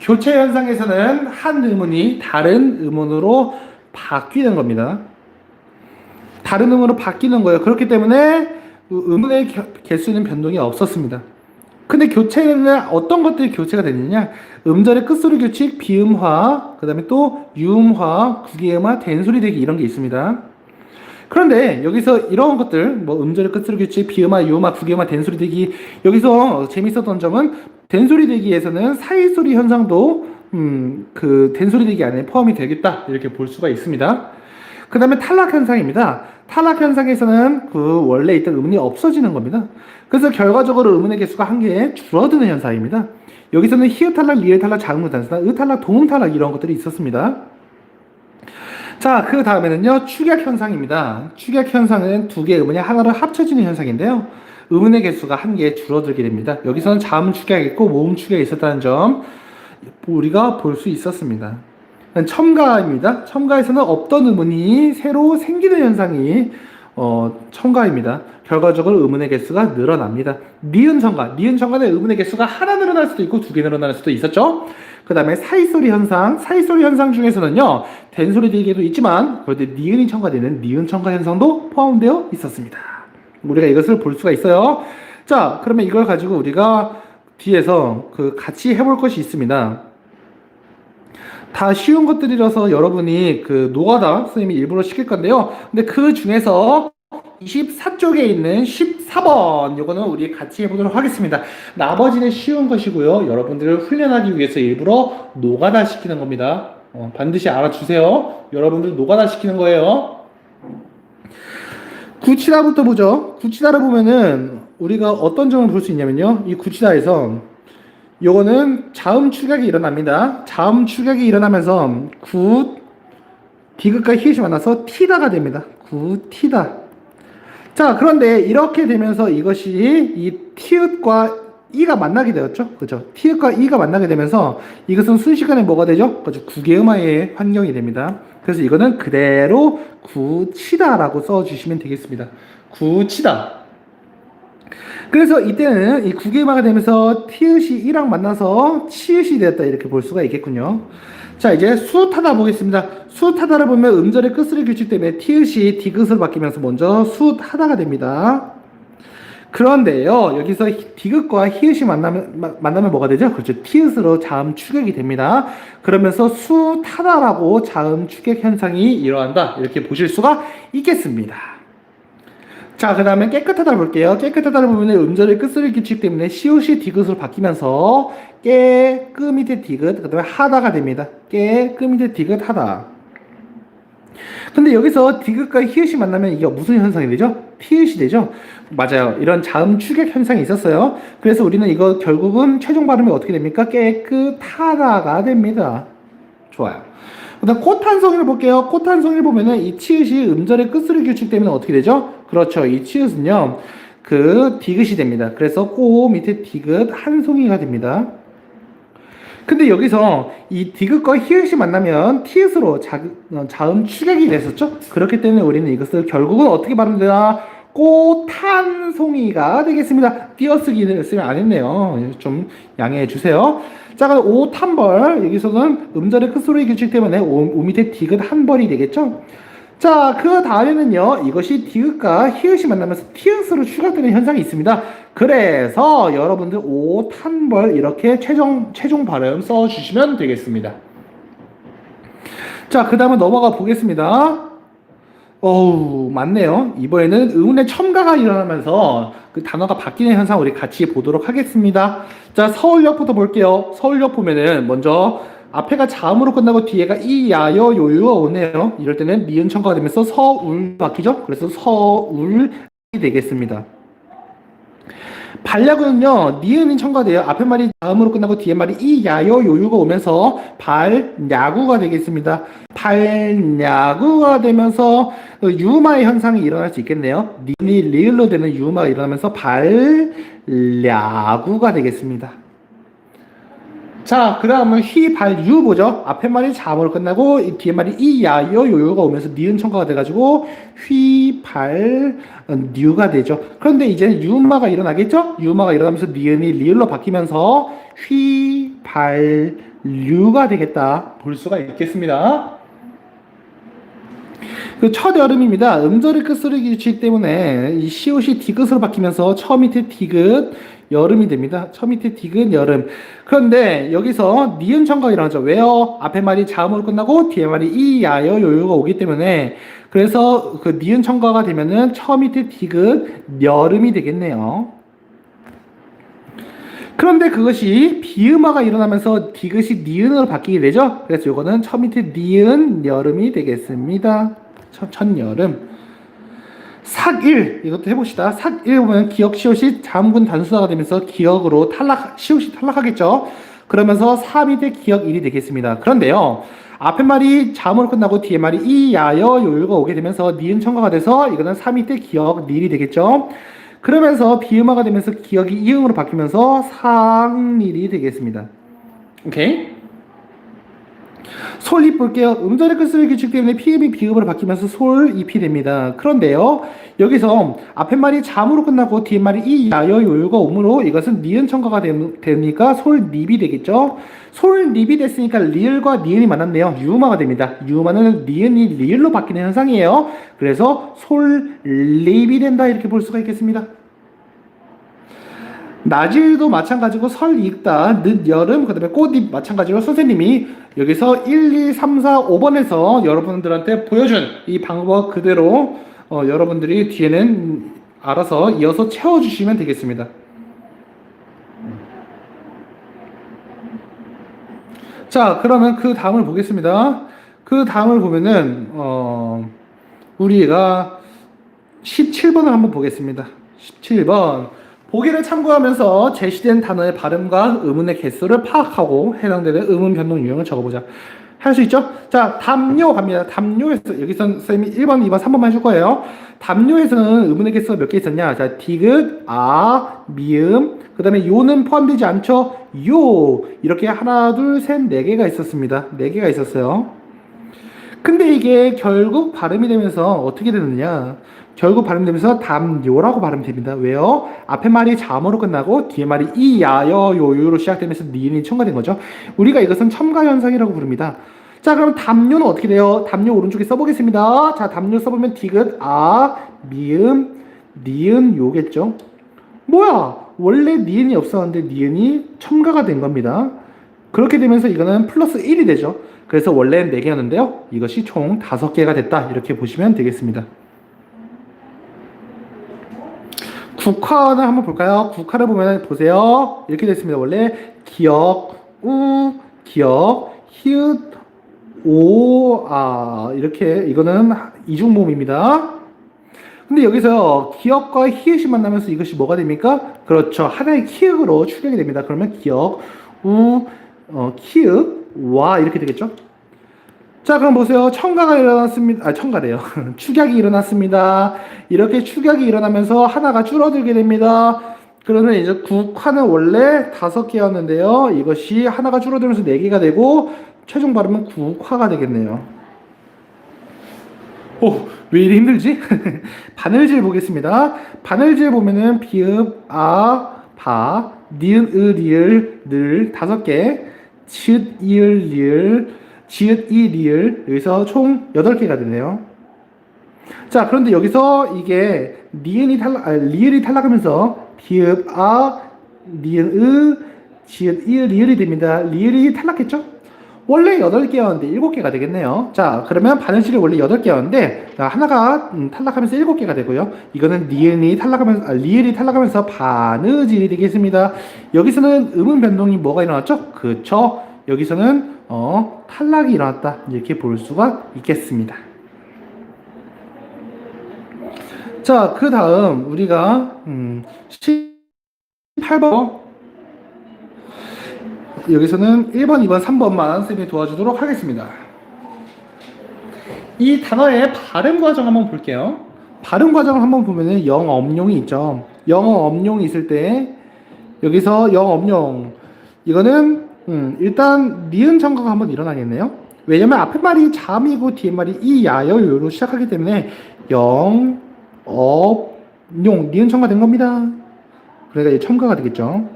교체 현상에서는 한 음운이 다른 음운으로 바뀌는 겁니다. 다른 음운으로 바뀌는 거예요. 그렇기 때문에 음운의 개수는 변동이 없었습니다. 근데 교체는 어떤 것들이 교체가 됐느냐? 음절의 끝소리 규칙, 비음화, 그 다음에 또 유음화, 구기음화, 된소리 대기 이런 게 있습니다. 그런데 여기서 이런 것들, 뭐 음절의 끝소리 규칙, 비음화, 유음화, 구기음화, 된소리 대기 여기서 재밌었던 점은 된소리 대기에서는 사이소리 현상도 그 된소리 대기 안에 포함이 되겠다 이렇게 볼 수가 있습니다. 그 다음에 탈락 현상입니다. 탈락 현상에서는 그 원래 있던 음운이 없어지는 겁니다. 그래서 결과적으로 음운의 개수가 한 개에 줄어드는 현상입니다. 여기서는 히읗 탈락, 리을 탈락, 자음문 단수나 의 탈락, 도음 탈락 이런 것들이 있었습니다. 자, 그 다음에는요 축약 현상입니다. 축약 현상은 두 개의 음운이 하나로 합쳐지는 현상인데요. 음운의 개수가 한 개에 줄어들게 됩니다. 여기서는 자음 축약이 있고 모음 축약이 있었다는 점 우리가 볼 수 있었습니다. 첨가입니다. 첨가에서는 없던 음운이 새로 생기는 현상이 첨가입니다. 결과적으로 음운의 개수가 늘어납니다. 니은 첨가. 니은 첨가는 음운의 개수가 하나 늘어날 수도 있고 두 개 늘어날 수도 있었죠. 그 다음에 사이소리 현상. 사이소리 현상 중에서는요. 된소리 대기도 있지만 그럴 때 니은이 첨가되는 니은 첨가 현상도 포함되어 있었습니다. 우리가 이것을 볼 수가 있어요. 자, 그러면 이걸 가지고 우리가 뒤에서 같이 해볼 것이 있습니다. 다 쉬운 것들이라서 여러분이 노가다 선생님이 일부러 시킬 건데요. 근데 그 중에서 24쪽에 있는 14번 요거는 우리 같이 해보도록 하겠습니다. 나머지는 쉬운 것이고요. 여러분들을 훈련하기 위해서 일부러 노가다 시키는 겁니다. 반드시 알아주세요. 여러분들 노가다 시키는 거예요. 구치다부터 보죠. 구치다를 보면은 우리가 어떤 점을 볼 수 있냐면요. 이 구치다에서 요거는 자음 축약이 일어납니다. 자음 축약이 일어나면서 굿 디귿과 히읗이 만나서 티다가 됩니다. 굿 티다. 자, 그런데 이렇게 되면서 이것이 이 티읕과 이가 만나게 되었죠. 그죠? 티읕과 이가 만나게 되면서 이것은 순식간에 뭐가 되죠? 그죠? 국외음화의 환경이 됩니다. 그래서 이거는 그대로 구치다라고 써주시면 되겠습니다. 구치다. 그래서 이때는 이 국외음화가 되면서 티읕이 이랑 만나서 치읕이 되었다 이렇게 볼 수가 있겠군요. 자, 이제 수타다 보겠습니다. 수타다를 보면 음절의 끝소리 규칙 때문에 티읕이 디귿으로 바뀌면서 먼저 수하다가 됩니다. 그런데요, 여기서 디귿과 히읗이 만나면 뭐가 되죠? 그렇죠. 티읕으로 자음 축약이 됩니다. 그러면서 수타다라고 자음 축약 현상이 일어난다. 이렇게 보실 수가 있겠습니다. 자, 그 다음에 깨끗하다 볼게요. 깨끗하다를 보면 음절의 끝소리 규칙 때문에 시옷이 디귿으로 바뀌면서 깨, 끄 밑에 디귿, 그 다음에 하다가 됩니다. 깨, 끄 밑에 디귿, 하다. 근데 여기서 디귿과 히읗이 만나면 이게 무슨 현상이 되죠? 티읕이 되죠? 맞아요. 이런 자음 축약 현상이 있었어요. 그래서 우리는 이거 결국은 최종 발음이 어떻게 됩니까? 깨끗하다가 됩니다. 좋아요. 그다음 꽃한송이를 볼게요. 꽃한송이를 보면은 이 치읓이 음절의 끝소리 규칙 때문에 어떻게 되죠? 그렇죠. 이 치읓은요, 그 디귿이 됩니다. 그래서 꽃 밑에 디귿 한 송이가 됩니다. 근데 여기서 이 디귿과 히읗이 만나면 티읕으로 자음 축약이 됐었죠? 그렇기 때문에 우리는 이것을 결국은 어떻게 발음되나? 꽃한송이가 되겠습니다. 띄어쓰기를 쓰면 안 했네요. 좀 양해해 주세요. 자, 그럼 오탄벌. 여기서는 음절의 끝소리 규칙 때문에 오 밑에 디귿 한 벌이 되겠죠? 자, 그 다음에는요, 이것이 디귿과 히읗이 만나면서 티읕으로 추가되는 현상이 있습니다. 그래서 여러분들 오탄벌 이렇게 최종 발음 써주시면 되겠습니다. 자, 그 다음에 넘어가 보겠습니다. 어우, 맞네요. 이번에는 의문의 첨가가 일어나면서 그 단어가 바뀌는 현상 우리 같이 보도록 하겠습니다. 자, 서울역부터 볼게요. 서울역 보면은 먼저 앞에가 자음으로 끝나고 뒤에가 이, 야, 여, 요유가 오네요. 이럴 때는 니은 첨가가 되면서 서울 바뀌죠? 그래서 서울이 되겠습니다. 발야구는요, 니은이 첨가돼요. 앞에 말이 자음으로 끝나고 뒤에 말이 이, 야, 여, 요유가 오면서 발야구가 되겠습니다. 발야구가 되면서 유마의 현상이 일어날 수 있겠네요. 니은이 리을로 되는 유마가 일어나면서 발야구가 되겠습니다. 자, 그 다음은 휘, 발, 유 보죠. 앞에 말이 자음으로 끝나고 뒤에 말이 이, 야, 여, 요요가 오면서 니은 첨가가 돼가지고 휘, 발, 뉴가 되죠. 그런데 이제 유마가 일어나겠죠? 유마가 일어나면서 니은이 리을로 바뀌면서 휘, 발, 류가 되겠다 볼 수가 있겠습니다. 그 첫 여름입니다. 음절의 끝소리 규칙 때문에 이 시옷이 디귿으로 바뀌면서 처 밑에 디귿 여름이 됩니다. 처 밑에 디귿 여름. 그런데 여기서 니은 첨가가 일어나죠. 왜요? 앞에 말이 자음으로 끝나고 뒤에 말이 이, 야, 여, 요요가 오기 때문에 그래서 그 니은 첨가가 되면은 처 밑에 디귿 여름이 되겠네요. 그런데 그것이 비음화가 일어나면서 디귿이 니은으로 바뀌게 되죠. 그래서 요거는 처 밑에 니은 여름이 되겠습니다. 첫여름. 삭일 이것도 해봅시다. 삭일 보면 기역 시옷이 자음군 단수화가 되면서 기역으로 시옷이 탈락하겠죠. 그러면서 사 밑에 기역 일이 되겠습니다. 그런데요, 앞에 말이 자음으로 끝나고 뒤에 말이 이, 야, 여, 요요가 오게 되면서 니은 첨가가 돼서 이거는 사 밑에 기역 닐이 되겠죠. 그러면서 비음화가 되면서 기역이 이음으로 바뀌면서 상일이 되겠습니다. 오케이? 솔잎 볼게요. 음절의 끝소리 규칙 때문에 피음이 비읍으로 바뀌면서 솔잎이 됩니다. 그런데요, 여기서 앞에 말이 자음으로 끝나고 뒤에 말이 이, 야, 여, 요요가 오므로 이것은 니은 첨가가 되니까 솔잎이 되겠죠. 솔잎이 됐으니까 리을과 니은이 만났네요. 유음화가 됩니다. 유음화는 니은이 리을로 바뀌는 현상이에요. 그래서 솔잎이 된다 이렇게 볼 수가 있겠습니다. 낮일도 마찬가지고 설 익다, 늦 여름, 그 다음에 꽃잎 마찬가지로 선생님이 여기서 1, 2, 3, 4, 5번에서 여러분들한테 보여준 이 방법 그대로 여러분들이 뒤에는 알아서 이어서 채워주시면 되겠습니다. 자, 그러면 그 다음을 보겠습니다. 그 다음을 보면은 우리가 17번을 한번 보겠습니다. 17번 보기를 참고하면서 제시된 단어의 발음과 음운의 개수를 파악하고 해당되는 음운 변동 유형을 적어보자. 할 수 있죠? 자, 담요 갑니다. 담요에서, 여기서 선생님이 1번, 2번, 3번만 해줄 거예요. 담요에서는 음운의 개수가 몇 개 있었냐? 자, 디귿, 아, 미음, 그 다음에 요는 포함되지 않죠? 요. 이렇게 하나, 둘, 셋, 네 개가 있었습니다. 네 개가 있었어요. 근데 이게 결국 발음이 되면서 어떻게 되느냐? 결국 발음되면서 담요라고 발음됩니다. 왜요? 앞에 말이 자모로 끝나고 뒤에 말이 이야여 요요로 시작되면서 니은이 첨가된 거죠. 우리가 이것은 첨가 현상이라고 부릅니다. 자, 그럼 담요는 어떻게 돼요? 담요 오른쪽에 써보겠습니다. 자, 담요 써보면 디귿 아 미음 니은 요겠죠. 뭐야? 원래 니은이 없었는데 니은이 첨가가 된 겁니다. 그렇게 되면서 이거는 플러스 1이 되죠. 그래서 원래는 4개였는데요. 이것이 총 5개가 됐다. 이렇게 보시면 되겠습니다. 국화는 한번 볼까요? 국화를 보면 보세요. 이렇게 됐습니다. 원래 기역, 우, 기역, 히읗, 오, 아 이렇게 이거는 이중모음입니다. 근데 여기서 기역과 히읗이 만나면서 이것이 뭐가 됩니까? 그렇죠. 하나의 키읔으로 출력이 됩니다. 그러면 기역, 우, 키읔, 와 이렇게 되겠죠? 자, 그럼 보세요. 첨가가 일어났습니다. 아, 첨가래요. 축약이 일어났습니다. 이렇게 축약이 일어나면서 하나가 줄어들게 됩니다. 그러면 이제 국화는 원래 5개였는데요. 이것이 하나가 줄어들면서 4개가 되고 최종 발음은 국화가 되겠네요. 오, 왜 이리 힘들지? 바늘질 보겠습니다. 바늘질 보면은 비읍, 아, 바, 니은, 으, 리을, 늘 5개, 읒, 이을, 리을, 지읒, 이, 리을 여기서 총 8개가 되네요. 자, 그런데 여기서 이게 리을이 탈락하면서 비읍, 아, 니은, 으, 지읒, 이, 리을이 됩니다. 리을이 탈락했죠? 원래 8개였는데 7개가 되겠네요. 자, 그러면 바늘질이 원래 8개였는데 하나가 탈락하면서 7개가 되고요. 이거는 리을이 탈락하면서 바느질이 되겠습니다. 여기서는 음운 변동이 뭐가 일어났죠? 그쵸? 여기서는 탈락이 일어났다. 이렇게 볼 수가 있겠습니다. 자, 그 다음 우리가 18번 여기서는 1번, 2번, 3번만 선생님이 도와주도록 하겠습니다. 이 단어의 발음 과정 한번 볼게요. 발음 과정을 한번 보면은 영어 엄용이 있죠. 영어 엄용이 있을 때 여기서 영어 엄용 이거는 일단 니은 첨가가 한번 일어나겠네요. 왜냐면 앞에 말이 잠이고 뒤에 말이 이야여요로 시작하기 때문에 영, 업, 용 니은 첨가된 겁니다. 그러니까 이제 첨가가 되겠죠.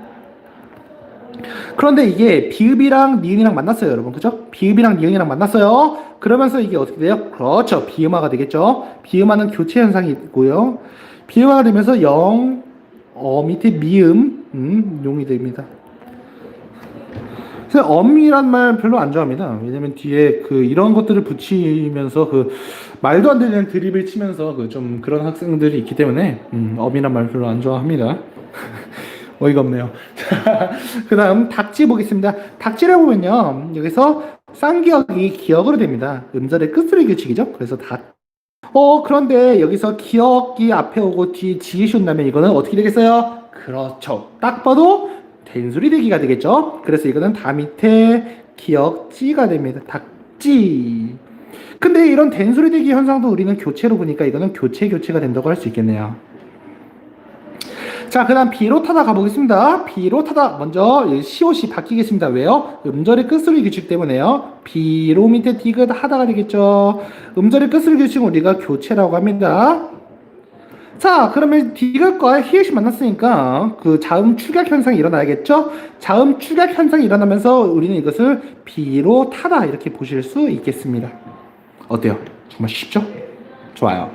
그런데 이게 비읍이랑 니은이랑 만났어요, 여러분. 그죠? 비읍이랑 니은이랑 만났어요. 그러면서 이게 어떻게 돼요? 그렇죠. 비음화가 되겠죠. 비음화는 교체 현상이 있고요. 비음화가 되면서 영, 밑에 미음, 용이 됩니다. 그래서 엄이란 말 별로 안 좋아합니다. 왜냐면 뒤에 이런 것들을 붙이면서 말도 안 되는 드립을 치면서 좀 그런 학생들이 있기 때문에 엄이란 말 별로 안 좋아합니다. 어이가 없네요. 그 다음 닥지 보겠습니다. 닥지를 보면요. 여기서 쌍기역이 기역으로 됩니다. 음절의 끝소리 규칙이죠. 그래서 그런데 여기서 기역이 앞에 오고 뒤에 지읒이 온다면 이거는 어떻게 되겠어요? 그렇죠. 딱 봐도 된소리 대기가 되겠죠. 그래서 이거는 다 밑에 기역지가 됩니다. 닥지. 근데 이런 된소리 대기 현상도 우리는 교체로 보니까 이거는 교체가 된다고 할 수 있겠네요. 자, 그 다음 비로 타다 가보겠습니다. 비로 타다 먼저 시옷이 바뀌겠습니다. 왜요? 음절의 끝소리 규칙 때문에요. 비로 밑에 디귿 하다가 되겠죠. 음절의 끝소리 규칙은 우리가 교체라고 합니다. 자, 그러면 디귿과 히읗이 만났으니까 자음 축약 현상이 일어나야겠죠? 자음 축약 현상이 일어나면서 우리는 이것을 비로 타다 이렇게 보실 수 있겠습니다. 어때요? 정말 쉽죠? 좋아요.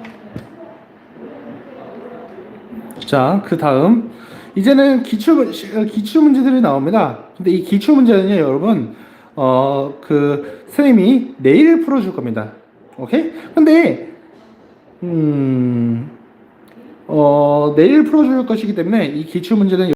자, 그 다음 이제는 기출 문제들이 나옵니다. 근데 이 기출 문제는요, 여러분, 선생님이 내일 풀어줄 겁니다. 오케이? 근데 내일 풀어줄 것이기 때문에 이 기출 문제는